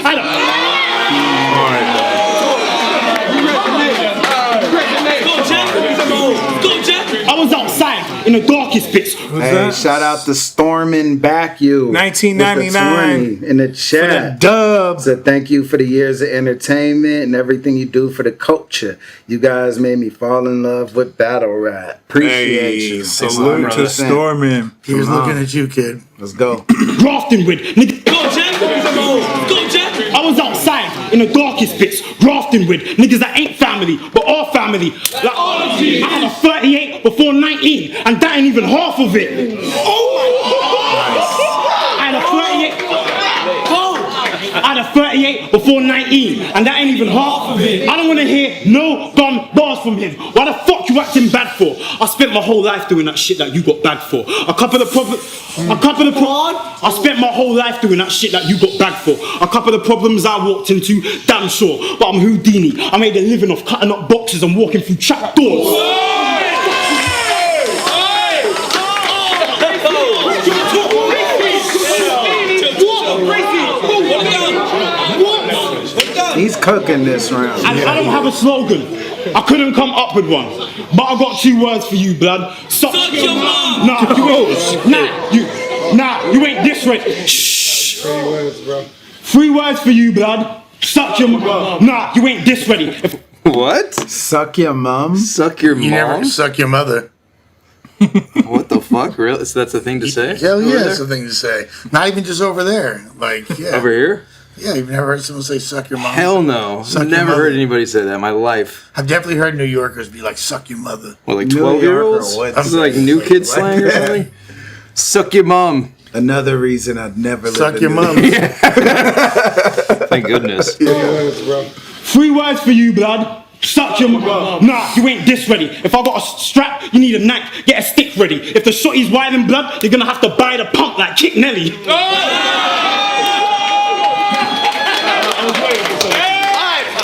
I was outside in the darkest bits. Hey, shout out to Stormin' Back You. 1999 in the chat. Dubs. So thank you for the years of entertainment and everything you do for the culture. You guys made me fall in love with battle rap. Appreciate you. Salute to Stormin'. Here's looking at you, kid. Let's go. Grafting with niggas. I was outside in the darkest bits, grafting with niggas that ain't family, but are family. Like, I had a 38 before 19, and that ain't even half of it. Oh my God! I had a 38 before 19, and that ain't even half of it. I don't want to hear no gun bars from him. Why the fuck you acting bad for? I spent my whole life doing that shit that you got bagged for. I spent my whole life doing that shit that you got bagged for. A couple of problems I walked into, damn sure. But I'm Houdini. I made a living off cutting up boxes and walking through trap doors. He's cooking this round. I don't have a slogan. I couldn't come up with one. But I got 2 words for you, blood. Suck your mom. Nah, you ain't this ready. Shh. 3 words, bro. 3 words for you, blood. Suck your mom. Nah, you ain't this ready. What? Suck your mom? Suck your mom? You never suck your mother. What the fuck? Really? So that's a thing to say? Hell yeah, that's a thing to say. Not even just over there. Like, yeah. Over here? Yeah, you've never heard someone say suck your mom? Hell no. I've never heard anybody say that in my life. I've definitely heard New Yorkers be like, suck your mother. What, like 12-year-olds? This is like new kid slang or something? Suck your mom. Another reason I'd never suck your mom. Thank goodness. 3 words for you, blood. Suck your mom. Nah, you ain't this ready. If I got a strap, you need a knife. Get a stick ready. If the shotty's wild in blood, you're gonna have to buy the pump like Kit Nelly.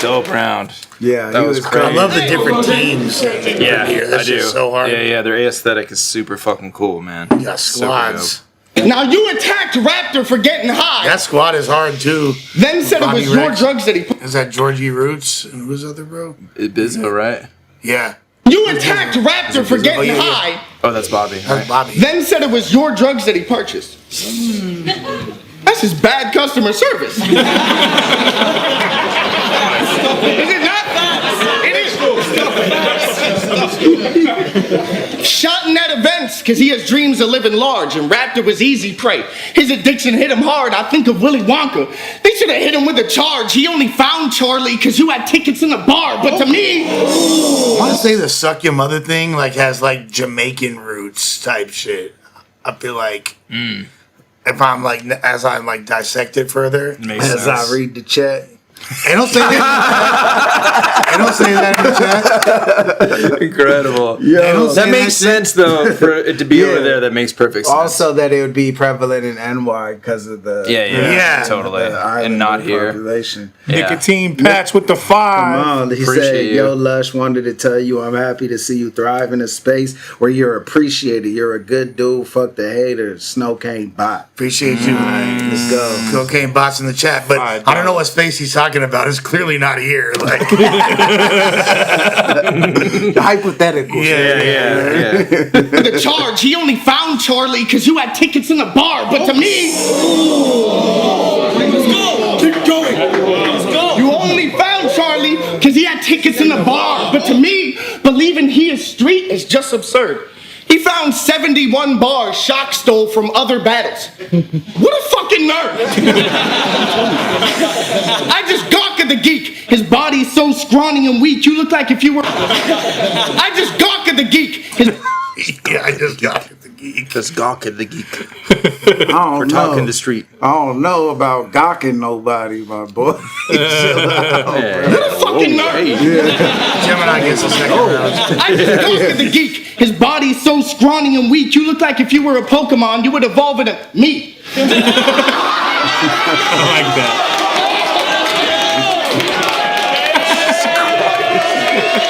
Dope round. Yeah, that was crazy. I love the different teams. Yeah, That's I do. Just so hard. Yeah, their aesthetic is super fucking cool, man. You got squads. Now you attacked Raptor for getting high. That squad is hard too. Then said Bobby it was your Rex. drugs that he. Is that Georgie Roots and who's the other bro? Bizzo, right? Yeah. You attacked Raptor for getting high. Oh, that's Bobby. That's Bobby. Then said it was your drugs that he purchased. That's just bad customer service. Is it not? It is. Shouting at events because he has dreams of living large, and Raptor was easy prey. His addiction hit him hard. I think of Willy Wonka. They should have hit him with a charge. He only found Charlie because you had tickets in the bar. But to me, I want to say the suck your mother thing like has like Jamaican roots type shit. I feel like if I'm like as I like dissect it further, as I read the chat. They don't say that. They don't say that in the chat. Incredible. Yo, that makes sense though for it to be over there. That makes perfect sense. Also, that it would be prevalent in NY because of the totally, and not here. Population. Nicotine patch with the 5. Come on, he said, "Yo, Lush, wanted to tell you I'm happy to see you thrive in a space where you're appreciated. You're a good dude. Fuck the haters. Snow can't bot. Appreciate you. Let's go. Cocaine bots in the chat, but I don't know what space he's talking about. It's clearly not here. Like hypothetical. Yeah. the charge. He only found Charlie because you had tickets in the bar. But to me, let's go. Keep going. Let's go. You only found Charlie because he had tickets in the bar. But to me, believing he is street is just absurd. He found 71 bars Shock stole from other battles. What a fucking nerd. I just gawk at the geek. His body's so scrawny and weak, you look like if you were... I just gawk at the geek. Yeah, I just gawk at the geek. Just gawk at the geek. don't for know. talking the street. I don't know about gawking nobody, my boy. Chill out, Yeah. bro. Fucking nerd. Gemini gets the second round. I just conquered the geek. His body's so scrawny and weak. You look like if you were a Pokemon, you would evolve into me. I like that.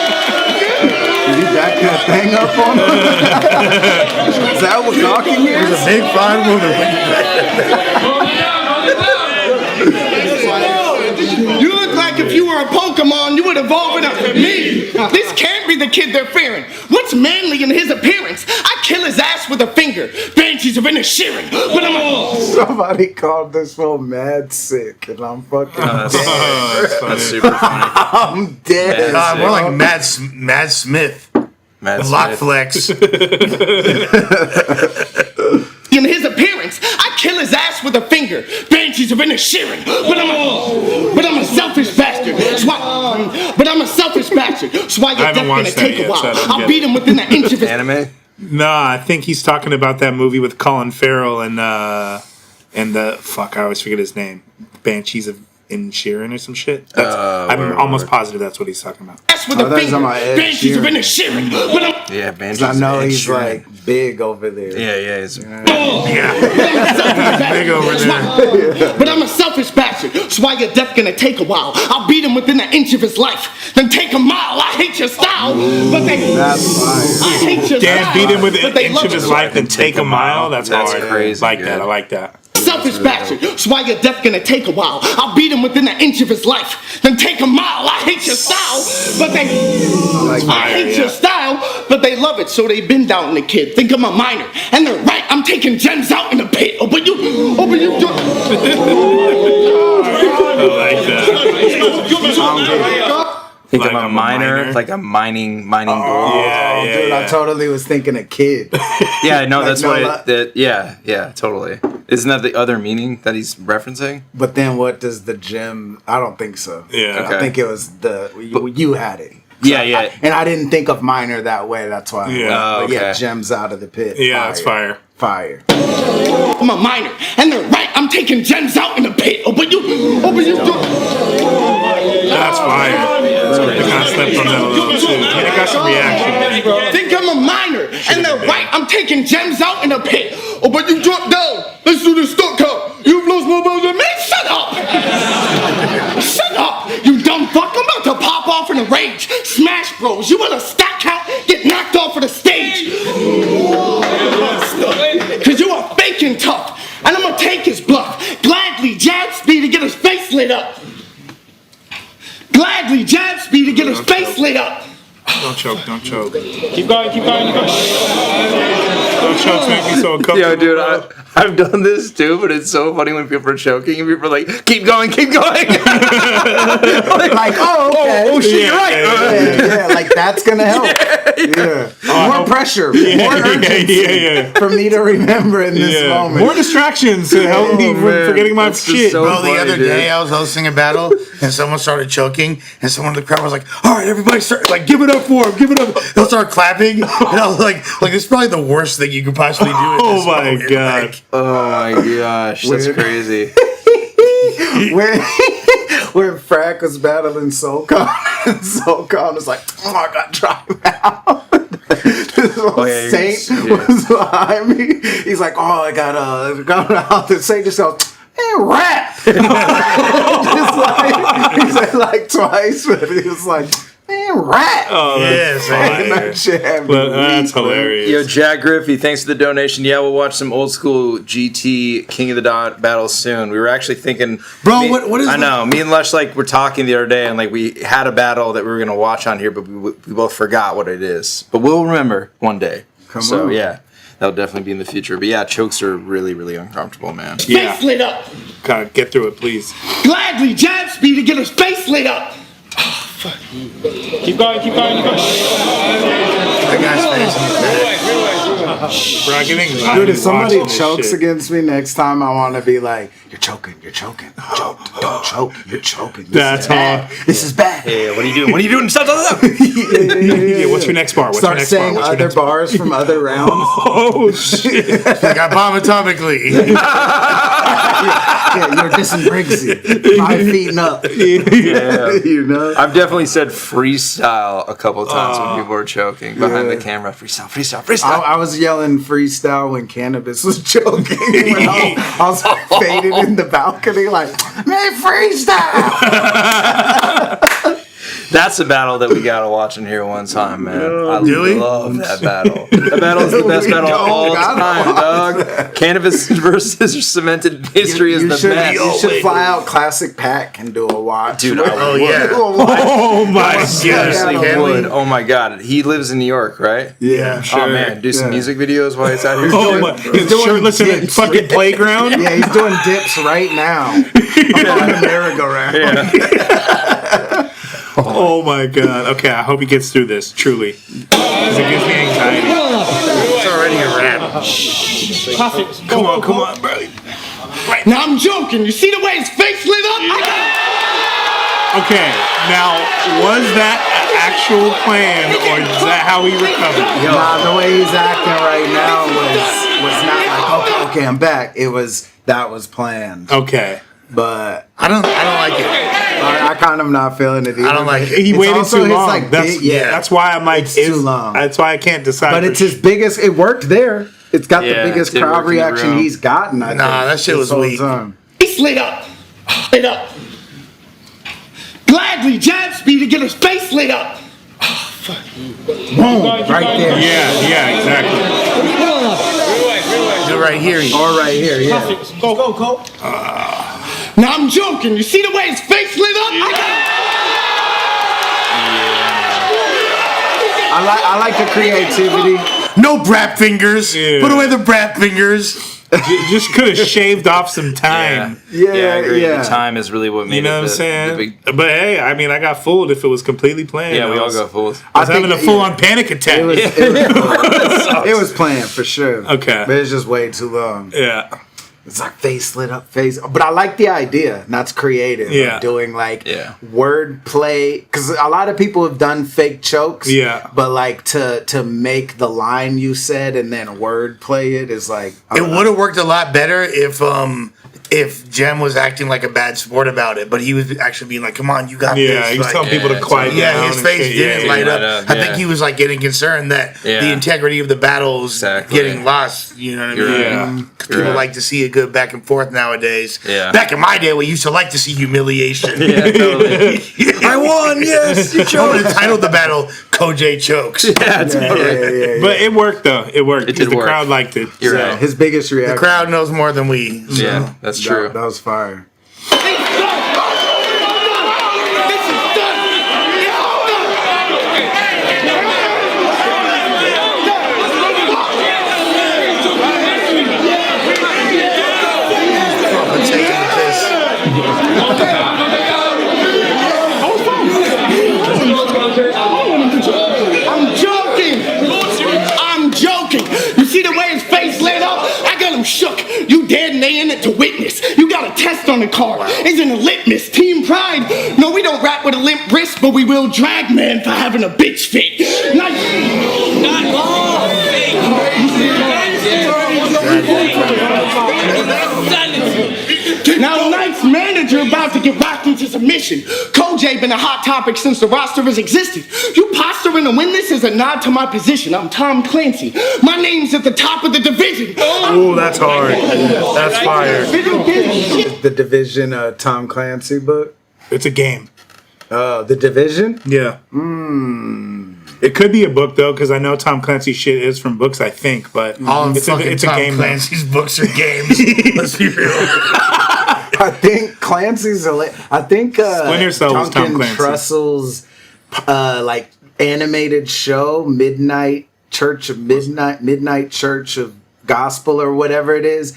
Did he back that thing up on him? Is that what gawking He's is? a big fine woman. You look like if you were a Pokemon, you would evolve into me. This can't be the kid they're fearing. What's manly in his appearance? I kill his ass with a finger. Banshees of Inisherin. But I'm a... Somebody called this one mad sick, and I'm fucking dead. That's super funny. I'm dead. More like Matt Smith. Matt Lock Smith. flex. In his appearance, I kill his ass with a finger. Banshees of Inisherin. But I'm a selfish bastard. But I'm a selfish bastard. So why I your haven't death gonna watched that take a yet, while? so I don't I'll get beat him within an inch of his... Anime? No, I think he's talking about that movie with Colin Farrell and the fuck, I always forget his name. Banshees of Inisherin or some shit. I'm almost positive that's what he's talking about. Ass with a that's finger. on my Ed Banshees of Sheeran. Inisherin. But I'm... Yeah, Banshees. I know Ed he's Sheeran. like big over there. Yeah. He's, Big over there. But I'm a selfish bastard, so why your death gonna take a while? I'll beat him within an inch of his life, then take a mile. I hate your style, but they... That's fire. I hate your Dan style, beat him with but an they inch love of his it. life and take a mile. That's hard. crazy. Like good. that. I like that. Selfish bastard, so why your death gonna take a while? I'll beat him within an inch of his life, then take a mile. I hate your style, but they... I hate your style, but they love it, so they been down the kid. Think I'm a minor, and they're right. I'm taking gems out in the pit. Oh, but you do... I like that. think Like I'm a I'm a miner, miner. like I'm mining gold. Yeah, yeah, Dude, yeah. I totally was thinking a kid. Yeah, no, Like, that's no, what like- yeah, totally. Isn't that the other meaning that he's referencing? But then what does the gem... I don't think so. Yeah. Okay. I think it was you had it. Yeah. And I didn't think of minor that way. That's why. Yeah. But yeah, Okay. gems out of the pit. Yeah, that's fire. Fire. I'm a minor, and they're right. I'm taking gems out in the pit. Oh, but you do... That's fire. They kind of slept on that a little too. Yeah, they got some reaction. Think I'm a minor, and they're right. I'm taking gems out in the pit. Oh, but you drop down. Let's do this stunt count. You've lost more balls than me. Shut up. Shut up, you dumb fuck. I'm about to pop off in a rage. Smash Bros. You want a stack count? Get knocked off of the stage. Cause you are faking tough, and I'm gonna take his bluff. Gladly jab speed to get his face lit up. Gladly jab speed to get his face lit up. Don't choke, don't choke. Keep going. Don't choke to make me so uncomfortable. Yo, dude, I've done this too, but it's so funny when people are choking and people are like, keep going. Like, oh, okay. Oh, shit, you're right. Yeah, like that's gonna help. Yeah. More pressure. More urgency Yeah. for me to remember in this Yeah. moment. More distractions to help me from man. forgetting my That's just shit. so- Bro, the funny, other dude. day I was hosting a battle and someone started choking and someone in the crowd was like, all right, everybody start, like, give it up for him, give it up. They'll start clapping. And I was like, this is probably the worst thing you could possibly do. At Oh this my moment. God. Like, Oh my gosh, that's Weird. crazy. Where Frack was battling SoCon, and SoCon was like, oh, I got dropped out. This little yeah, Saint yeah. was behind me. He's like, oh, I got out. The Saint just goes, hey, rap. Just like, he said like twice, but he was like, man, rap. Oh, yes, that's man. And that shit had me Well, that's weak, man. hilarious. Yo, Jack Griffey, thanks for the donation. Yeah, we'll watch some old school GT King of the Dot battles soon. We were actually thinking, Bro, what is I the- know. Me and Lush were talking the other day, and we had a battle that we were gonna watch on here, but we both forgot what it is. But we'll remember one day. Come so on. yeah, that'll definitely be in the future. But yeah, chokes are really, really uncomfortable, man. Yeah. Face lit up. God, get through it, please. Gladly jab speed to get his face lit up. Keep going. that guy's face in his back. Bro, I get anxiety Dude, if somebody watching this chokes shit. against me next time, I want to be like, you're choking. Don't choke, you're choking. That's hard. This is bad. Yeah, what are you doing? What are you doing? Stop. Yeah, what's your next bar? What's Start your next bar? saying What's your other next bar? bars from other rounds. Oh shit! Like I bomb atomically. Yeah, you're dissing Briggsy. 5 feet and up. Yeah. You know? I've definitely said freestyle a couple of times when people were choking behind the camera. Freestyle. I was yelling freestyle when Cannabis was choking. When I was faded in the balcony, like, man, freestyle! That's a battle that we gotta watch in here one time, man. I Do we? love that battle. That battle is the best battle of all time, dog. Cannabis versus cemented history is the best. You should fly out Classic Pack and do a watch. Dude, I Oh would. yeah. Oh my god! Seriously Can we? would. Oh my god. He lives in New York, right? Yeah, Oh man, do some music videos while he's out here. Oh my! He's shirtless in a dips. fucking playground. Yeah, he's doing dips right now. On the merry-go-round. Oh my god! Okay, I hope he gets through this. Truly, 'cause it gives me anxiety. It's already a wrap. Classics. Come on, bro. Now I'm joking. You see the way his face lit up? Okay, now was that an actual plan, or is that how he recovered? Nah, the way he's acting right now was not like, okay, I'm back. That was planned. Okay, But I don't like it. I kind of not feeling it either. I don't like it. he It's waited also too his, long. like, That's big- yeah. That's why I'm like, It's too long. That's why I can't decide. But it's his biggest. It worked there. It's got Yeah, the biggest it did work crowd in the reaction room. he's gotten. I Nah, think, that shit this was whole weak. time. He's lit up. Lit up. Gladly jab speed to get his face lit up. Boom, right there. Yeah, exactly. Do it right here. Or right here, yeah. Go, Cole. Now I'm joking. You see the way his face lit up? I like the creativity. No brap fingers. Yeah. Put away the brap fingers. Just could have shaved off some time. Yeah, I agree. yeah. The time is really what made You know it what I'm the saying? big- But hey, I mean, I got fooled if it was completely planned. yeah, we I all was, got fools. I was I think having a it- full-on panic attack. It was, it was planned for sure. Okay. But it's just way too long. yeah. It's like face lit up face. But I like the idea. That's creative. Yeah. Of doing like Yeah. word play. Because a lot of people have done fake chokes. Yeah. But like to make the line you said and then word play it is like. It would have worked a lot better if Jem was acting like a bad sport about it, but he was actually being like, "Come on, you got this." Yeah, he was like, telling people to Yeah, quiet down. yeah, his and face shit. didn't Yeah, light yeah. up. Light up, I yeah. think he was like getting concerned that Yeah. the integrity of the battles Exactly. getting lost. You know what I You're mean? right. Yeah. 'Cause people right. like to see a good back and forth nowadays. Yeah. Back in my day, we used to like to see humiliation. Yeah, totally. I won. Yes, you choked. I would have titled the battle "COJAY Chokes." Yeah, totally. Yeah. But it worked though. It worked. It did the work. crowd liked it. You're So- right. His biggest reaction. The crowd knows more than we. So. Yeah, that's true. That was fire. This is done. I'm taking the piss. I'm joking. I'm joking. You see the way his face lit up? I got him shook. You dead and they in it to witness. You got a test on the card. Isn't a litmus. Team pride. No, we don't rap with a limp wrist, but we will drag man for having a bitch fit. Now, Knight's manager about to get rocked into submission. COJAY been a hot topic since the roster has existed. You posturing to win this is a nod to my position. I'm Tom Clancy. My name's at the top of the division. Ooh, that's hard. That's fire. The Division Tom Clancy book. It's a game. The Division? Yeah. It could be a book though, because I know Tom Clancy shit is from books. I think, but All it's fucking a Tom game. Clancy's books are games. Let's be real. I think Clancy's. I think Splinter Cell was Tom Duncan Clancy. Trussell's like animated show, Midnight Church of Gospel or whatever it is.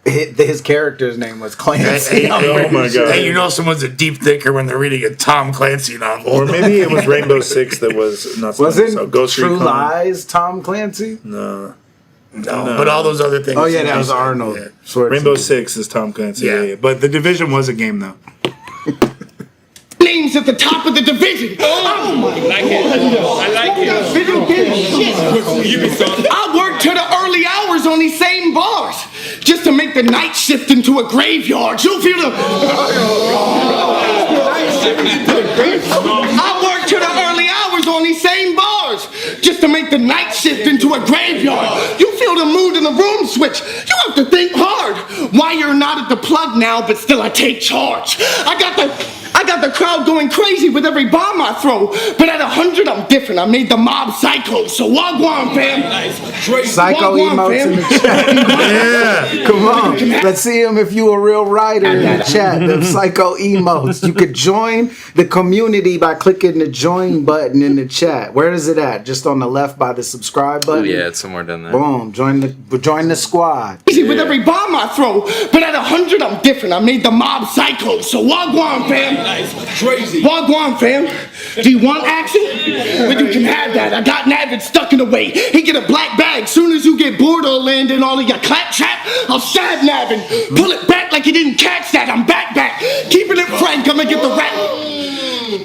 his character's name was Clancy. Oh my god! Hey, you know someone's a deep thinker when they're reading a Tom Clancy novel. Or maybe it was Rainbow Six that was not. Wasn't Ghost True Recon. Lies Tom Clancy? No. No, but all those other things. Oh yeah, that was Arnold. Yeah. Schwarzenegger. Rainbow Six is Tom Clancy. Yeah. But The Division was a game though. Names at the top of the division. Oh my I like it. Video game shit. I worked to the early hours on these same bars just to make the night shift into a graveyard. You'll feel the. I worked to the early hours on these same bars just to make the night shift into a graveyard. You feel the mood in the room switch. You have to think hard. Why you're not at the plug now, but still I take charge. I got the crowd going crazy with every bomb I throw, but at 100 I'm different. I made the mob psycho. So wagwan, fam. Psycho emotes in the chat. Yeah. Come on, let's see him if you a real writer in the chat. The psycho emotes. You could join the community by clicking the join button in the chat. Where is it at? Just on the left by the subscribe button. Oh, yeah, it's somewhere down there. Boom. Join the squad. Crazy with every bomb I throw, but at 100 I'm different. I made the mob psycho. So wagwan, fam. Crazy. Wagwan, fam. Do you want action? But you can have that. I got Navid stuck in the way. He get a black bag. Soon as you get bored or land in all of your claptrap, I'll stab Navin. Pull it back like you didn't catch that. I'm back. Keeping it frank, I'ma get the rat.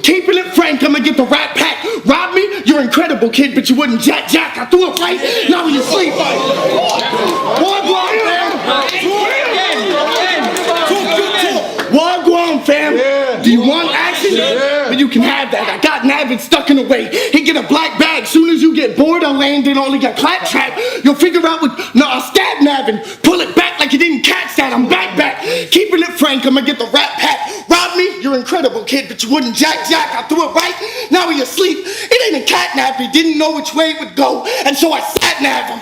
Keeping it frank, I'ma get the rat pack. Rob me? You're incredible, kid, but you wouldn't jack. I threw it right. Now you sleep. Wagwan, fam. Wagwan, fam. Yeah. Do you want action? Yeah. But you can have that. I got Navid stuck in the way. He get a black bag. Soon as you get bored or land in all of your claptrap, you'll figure out what. No, I'll stab Navid. Pull it back like you didn't catch that. I'm back. Keeping it frank, I'ma get the rat pack. Rob me? You're incredible, kid, but you wouldn't jack. I threw it right. Now he asleep. It ain't a catnap. He didn't know which way it would go, and so I sat nav him.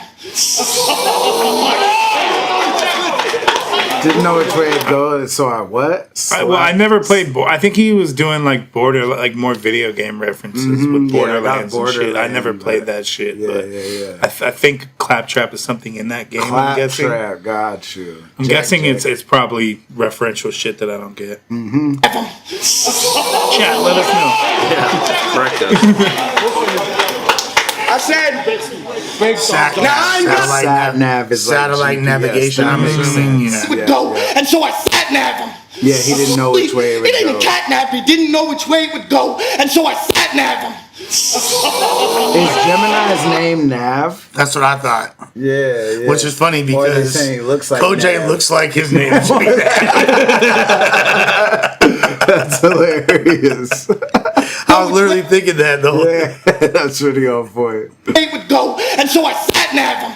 Didn't know which way to go, so I what? I never played. I think he was doing like more video game references with Borderlands and shit. I never played that shit. Yeah. I think Claptrap is something in that game. I'm guessing. Claptrap, got you. I'm guessing it's probably referential shit that I don't get. Mm-hmm. Chat, let us know. Yeah, correct us. I said, satellite navigation. I'm would go, and so I sat nav him. Yeah, he didn't know which way it would go. It ain't a catnap. He didn't know which way it would go, and so I sat nav him. Is Gemini's name Nav? That's what I thought. Yeah. Which is funny because COJAY looks like his name. That's hilarious. I was literally thinking that though. Yeah, that's pretty on point. It would go, and so I sat nav him.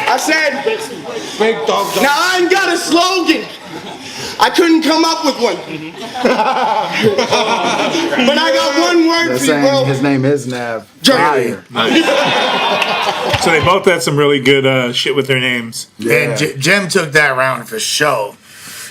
I said, now I ain't got a slogan. I couldn't come up with one. But I got one word for you, bro. His name is Nav. Jerry. So they both had some really good shit with their names. Yeah. And Jem took that round for show.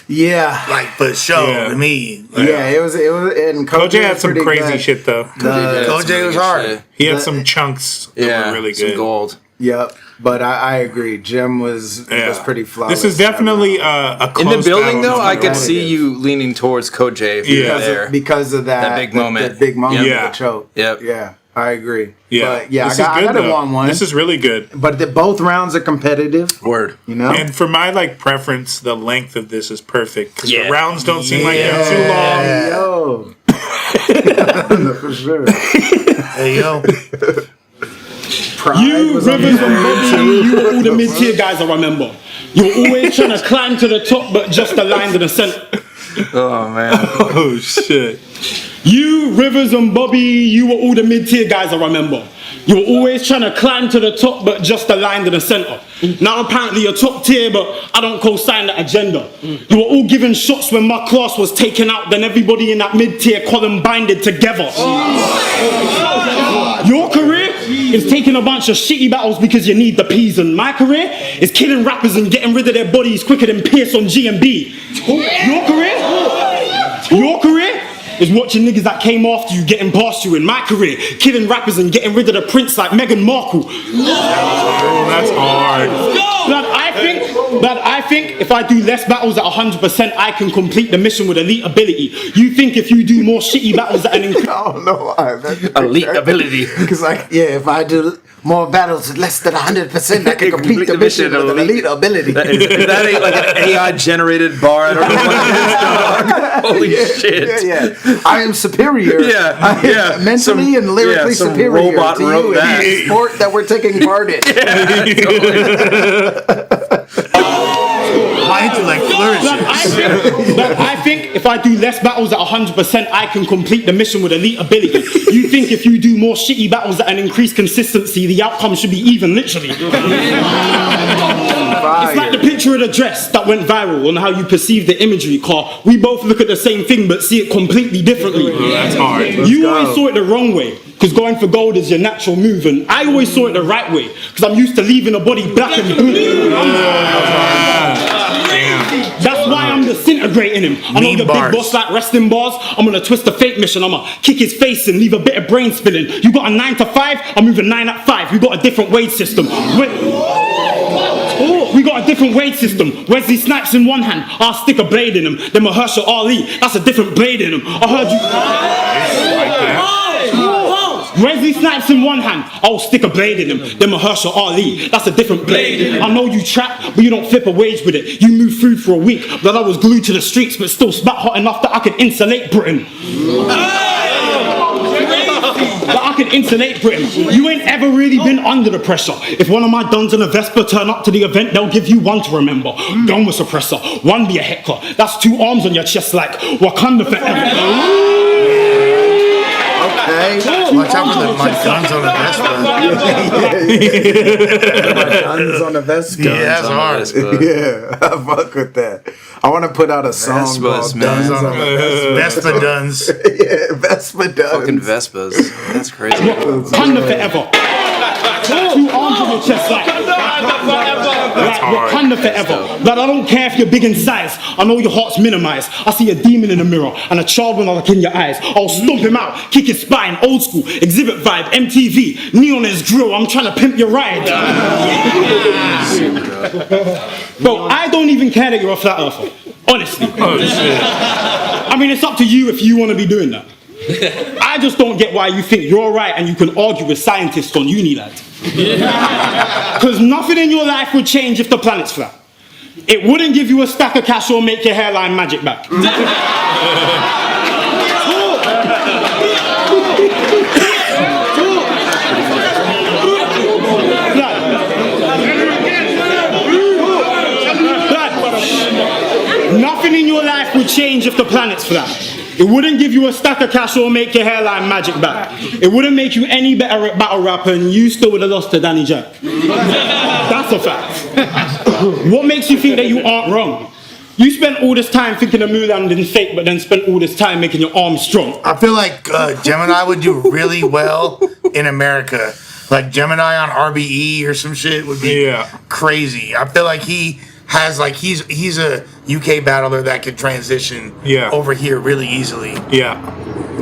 Yeah. Like for show to me. Like, it was, and COJAY had some crazy shit though. COJAY was hard. He had some chunks that were really good. Some gold. Yep. But I agree. Jem was pretty flawless. This is definitely a close in the building, though. I could competitive. see you leaning towards COJAY if you were there. Because of that big moment. That big moment Yep. of the choke. Yep. Yeah, I agree. Yeah. But yeah, This I got is good, it 1-1. This is really good. But both rounds are competitive. Word. You know? And for my preference, the length of this is perfect because the rounds don't seem like Yeah. they're too long. Yo. For sure. Hey yo. You, Rivers and Bobby, you were all the mid-tier guys I remember. You were always trying to climb to the top, but just aligned to the center. Oh, man. Oh, shit. You, Rivers and Bobby, you were all the mid-tier guys I remember. You were always trying to climb to the top, but just aligned to the center. Now apparently you're top tier, but I don't co-sign that agenda. You were all given shots when my class was taken out, then everybody in that mid-tier column binded together. Your career is taking a bunch of shitty battles because you need the P's, and my career is killing rappers and getting rid of their bodies quicker than Pierce on G&B. Your career is watching niggas that came after you getting past you. In my career, killing rappers and getting rid of the prince like Meghan Markle. Oh, that's hard. Blood, I think if I do less battles at 100%, I can complete the mission with elite ability. You think if you do more shitty battles at an increase... I don't know why. Elite ability. Because, like, yeah, if I do more battles at less than 100%, I can complete the mission with an elite ability. That ain't like an AI generated bar. I don't know what it is, dog. Holy shit. Yeah. I am superior. I am mentally and lyrically superior robot to wrote you that. in the sport that we're taking part in. My intellect flourishes. I think if I do less battles at 100%, I can complete the mission with elite ability. You think if you do more shitty battles at an increased consistency, the outcome should be even, literally. It's like the picture of the dress that went viral on how you perceive the imagery, car. We both look at the same thing but see it completely differently. That's hard. You always saw it the wrong way, because going for gold is your natural move, and I always saw it the right way, because I'm used to leaving a body black and blue. That's why I'm disintegrating him. I know the big boss like wrestling bars. I'm gonna twist the fake mission. I'm gonna kick his face and leave a bit of brain spilling. You got a 9 to 5, I'm moving 9 at 5. We got a different wage system. We got a different wage system. Wesley Snipes in one hand, I'll stick a blade in him. Then Mahershala Ali, that's a different blade in him. I heard you. Wesley Snipes in one hand, I'll stick a blade in him. Then Mahershala Ali, that's a different blade. I know you trap, but you don't flip a wage with it. You move through for a week, but I was glued to the streets, but still spat hot enough that I could insulate Britain. That I can insulate Britain. You ain't ever really been under the pressure. If one of my dons in a Vespa turn up to the event, they'll give you one to remember. Gun with suppressor, one be a heckler. That's 2 arms on your chest like Wakanda forever. Okay. Watch out for my guns on the Vespa. My guns on the Vespa. Yeah, that's hard. Yeah, I fuck with that. I want to put out a song Vespas, called man. Guns on the Vespa. Vespa duns. Yeah, Vespa duns. Fucking Vespas. That's crazy. Wakanda forever. 2 arms on your chest like Wakanda forever. But I don't care if you're big in size. I know your heart's minimized. I see a demon in the mirror and a child when I look in your eyes. I'll stomp him out, kick his spine, old school, exhibit vibe, MTV, neon is grill. I'm trying to pimp your ride. Bro, I don't even care that you're a flat earther. Honestly. Oh, shit. I mean, it's up to you if you want to be doing that. I just don't get why you think you're right and you can argue with scientists on uni, lad. Because nothing in your life would change if the planet's flat. It wouldn't give you a stack of cash or make your hairline magic back. Nothing in your life would change if the planet's flat. It wouldn't give you a stack of cash or make your hairline magic back. It wouldn't make you any better at battle rapper and you still would have lost to Danny Jack. That's a fact. What makes you think that you aren't wrong? You spent all this time thinking the moon landing fake, but then spent all this time making your arms strong. I feel like Gemini would do really well in America. Like Gemini on RBE or some shit would be crazy. I feel like he has like he's a UK battler that could transition over here really easily. Yeah.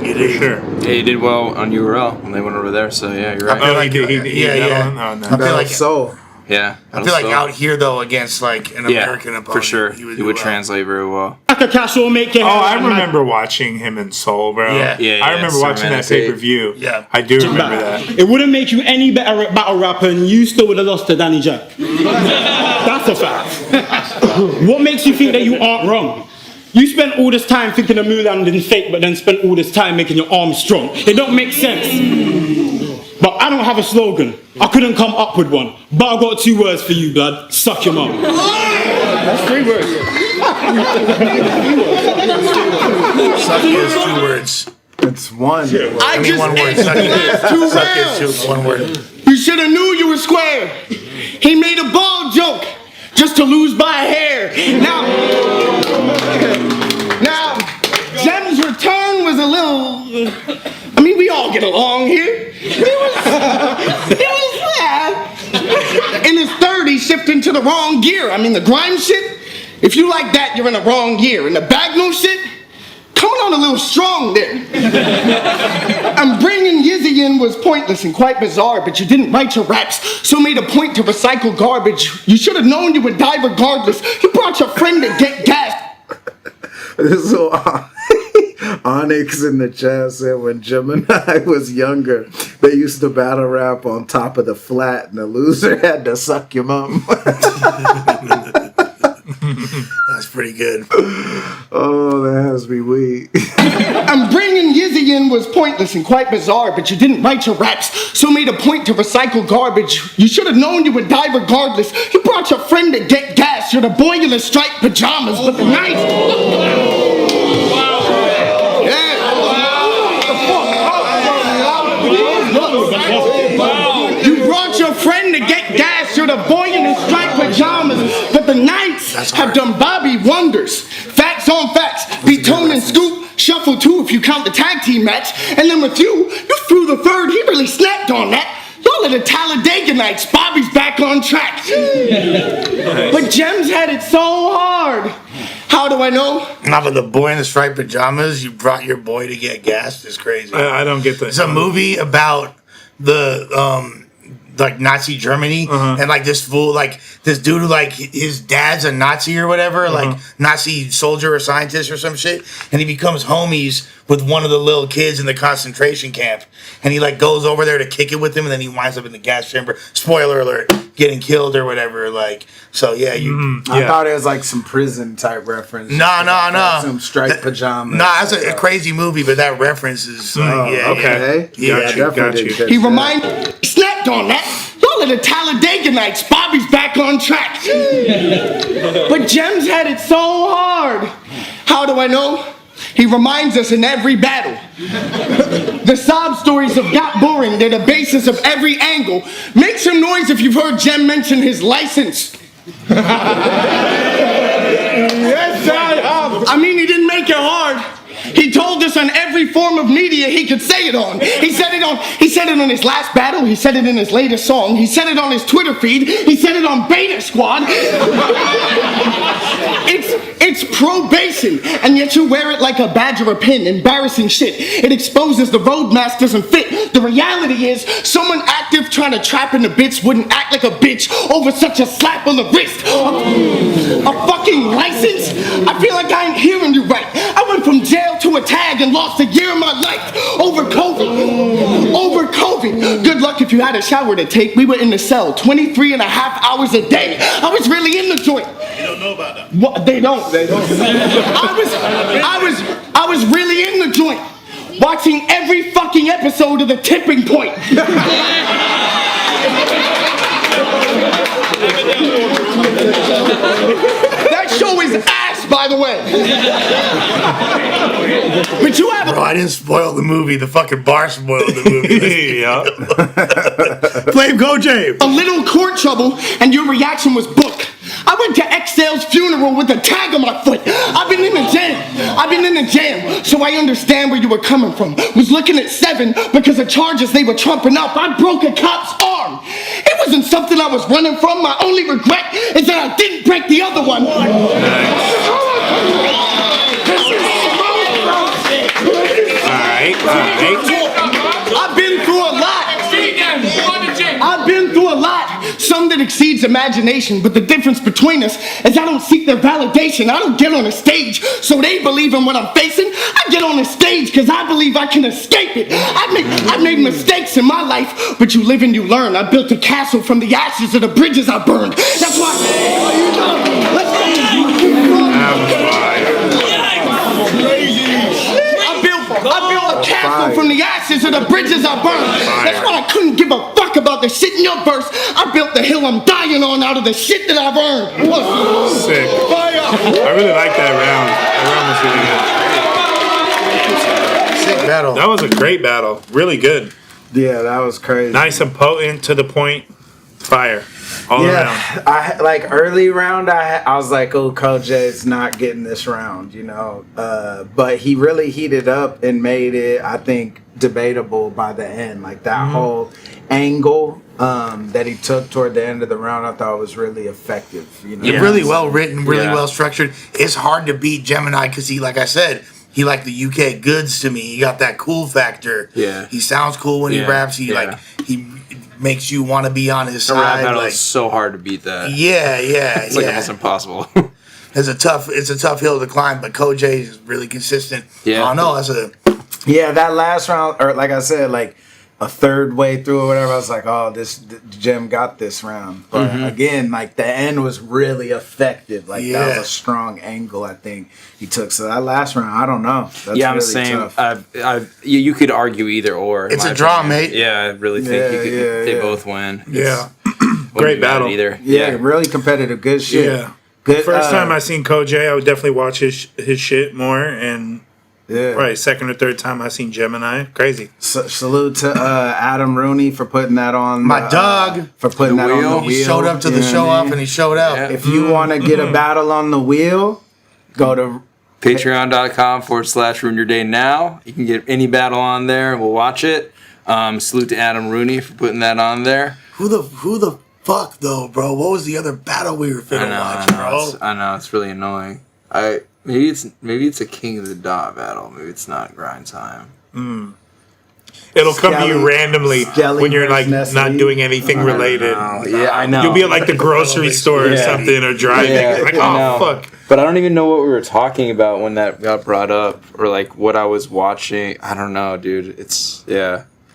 You did. Sure. Yeah, he did well on URL when they went over there, so yeah, you're right. I feel like he I feel like so. Yeah. I feel like out here though against like an American opponent, for sure. he would translate very well. Stack of cash or make your I hairline remember watching him in Soul, bro. Yeah. I remember watching that pay-per-view. Yeah. I do remember that. It wouldn't make you any better at battle rapper and you still would have lost to Danny Jack. That's a fact. What makes you think that you aren't wrong? You spent all this time thinking the moon landing fake, but then spent all this time making your arms strong. It don't make sense. But I don't have a slogan. I couldn't come up with one. But I got 2 words for you, blood. Suck your mum. That's 3 words. Suck is 2 words. It's 1. I just one word. ended the last 2 Suck rounds. is 2. 1 word. You should have knew you were square. He made a ball joke just to lose by a hair. Now, Jem's return was a little. I mean, we all get along here. It was bad. In his 30s, shifting to the wrong gear. I mean, the grime shit. If you like that, you're in the wrong gear. And the Bagnall shit. coming on a little strong there. And bringing Yizzy in was pointless and quite bizarre, but you didn't write your raps, so made a point to recycle garbage. You should have known you would die regardless. You brought your friend to get gas. So Onyx in the chat said when Gemini was younger, they used to battle rap on top of the flat and the loser had to suck your mom. That's pretty good. Oh, that has me weak. And bringing Yizzy in was pointless and quite bizarre, but you didn't write your raps, so made a point to recycle garbage. You should have known you would die regardless. You brought your friend to get gas. You're the boy in the striped pajamas, but the night... You brought your friend to get gas. You're the boy in the striped pajamas, but the Knights have done Bobby wonders. Facts on facts. Beat Tone and Scoop. Shuffle 2 if you count the tag team match. And then with you threw the third. He really snapped on that. Y'all are the Talladega Knights. Bobby's back on track. But Gems had it so hard. How do I know? Not with the boy in the striped pajamas. You brought your boy to get gassed. Is crazy. I don't get that. It's a movie about the like Nazi Germany, and like this fool, like this dude who like his dad's a Nazi or whatever, like Nazi soldier or scientist or some shit, and he becomes homies with one of the little kids in the concentration camp, and he like goes over there to kick it with him, and then he winds up in the gas chamber. Spoiler alert, getting killed or whatever. Like, so yeah, you. I thought it was like some prison type reference. No. Some striped pajamas. Nah, that's a crazy movie, but that reference is like, okay. Got you. He snapped on that. Y'all are the Talladega Knights. Bobby's back on track. But Gems had it so hard. How do I know? He reminds us in every battle. The sob stories have got boring. They're the basis of every angle. Make some noise if you've heard Gem mention his license. Yes, I have. I mean, he didn't make it hard. He told us on every form of media he could say it on. He said it on his last battle. He said it in his latest song. He said it on his Twitter feed. He said it on Beta Squad. It's probation, and yet you wear it like a badge or a pin. Embarrassing shit. It exposes the roadmaster doesn't fit. The reality is, someone active trying to trap in the bits wouldn't act like a bitch over such a slap on the wrist. A fucking license? I feel like I ain't hearing you right. I went from jail to a tag and lost a year of my life over COVID. Good luck if you had a shower to take. We were in the cell 23 and a half hours a day. I was really in the joint. You don't know about that. What? They don't. I was really in the joint, watching every fucking episode of The Tipping Point. That show is ass, by the way. But you have. Bro, I didn't spoil the movie. The fucking bar spoiled the movie. Yeah. Blame COJAY. A little court trouble, and your reaction was book. I went to Excel's funeral with a tag on my foot. I've been in the jam, so I understand where you were coming from. Was looking at 7 because of charges they were trumping up. I broke a cop's arm. It wasn't something I was running from. My only regret is that I didn't break the other one. All right. I've been through a lot. Some that exceeds imagination, but the difference between us is I don't seek their validation. I don't get on a stage so they believe in what I'm facing. I get on a stage because I believe I can escape it. I made mistakes in my life, but you live and you learn. I built a castle from the ashes of the bridges I burned. That's why. I built a castle from the ashes of the bridges I burned. That's why I couldn't give a fuck about the shit in your verse. I built the hill I'm dying on out of the shit that I've earned. Sick. I really like that round. That round was really good. Sick battle. That was a great battle. Really good. Yeah, that was crazy. Nice and potent, to the point. Fire. All around. I like early round. I was like, oh, COJAY's not getting this round, you know. But he really heated up and made it, I think, debatable by the end. Like that whole angle that he took toward the end of the round, I thought was really effective. You know, Really well written, really well structured. It's hard to beat Gemini because he, like I said, he like the UK goods to me. He got that cool factor. Yeah. He sounds cool when he raps. He he makes you want to be on his A rap side. battle Like, is so hard to beat that. yeah, It's like almost impossible. It's a tough hill to climb, but COJAY is really consistent. Yeah. I don't know. Yeah, that last round, or like I said, like a third way through or whatever, I was like, oh, Jim got this round. But again, like the end was really effective. Like that was a strong angle, I think he took. So that last round, I don't know. That's I'm really the same. tough. You could argue either or. It's a draw, mate. Yeah, I really think they both win. Yeah. Wouldn't Great be mad battle. Either. Yeah, really competitive. Good shit. Yeah. Good. First time I seen COJAY, I would definitely watch his shit more. And probably second or third time I seen GEMIN1. Crazy. Salute to Adam Rooney for putting that on. My dog. For putting that on the wheel. He showed up to the show off and he showed out. Yeah. If you want to get a battle on the wheel, go to Patreon.com/Ruin Your Day Now. You can get any battle on there. We'll watch it. Salute to Adam Rooney for putting that on there. Who the fuck though, bro? What was the other battle we were finna watch, bro? I know it's really annoying. Maybe it's a King of the Dot battle. Maybe it's not grind time. It'll come to you randomly when you're like not doing anything related. Yeah, I know. You'll be at like the grocery store or something or driving. Like, oh fuck. But I don't even know what we were talking about when that got brought up, or like what I was watching. I don't know, dude. It's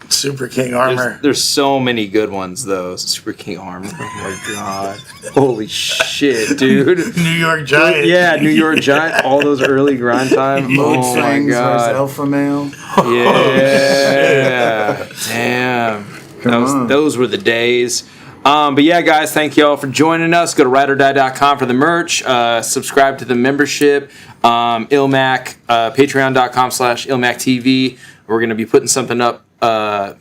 Super King Armor. There's so many good ones though. Super King Armor. Oh my god. Holy shit, dude. New York Giant. Yeah, New York Giant. All those early grind time. Oh my god. Alpha Male. Yeah. Damn. Those were the days. But yeah, guys, thank you all for joining us. Go to rideordie.com for the merch. Subscribe to the membership. ILLMAC, patreon.com/ILLMAC TV. We're going to be putting something up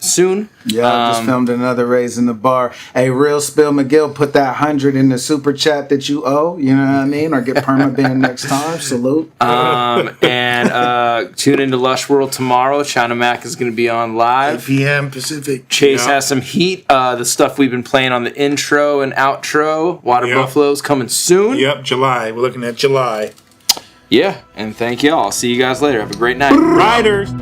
soon. Yeah, I just filmed another Raising the Bar. Hey, Real Spill McGill, put that 100 in the super chat that you owe. You know what I mean? Or get perma-banned next time. Salute. And tune into Lush World tomorrow. China Mac is going to be on live. 8 p.m. Pacific. Chase has some heat. The stuff we've been playing on the intro and outro. Water Buffalo's coming soon. Yep, July. We're looking at July. Yeah, and thank y'all. I'll see you guys later. Have a great night. Riders.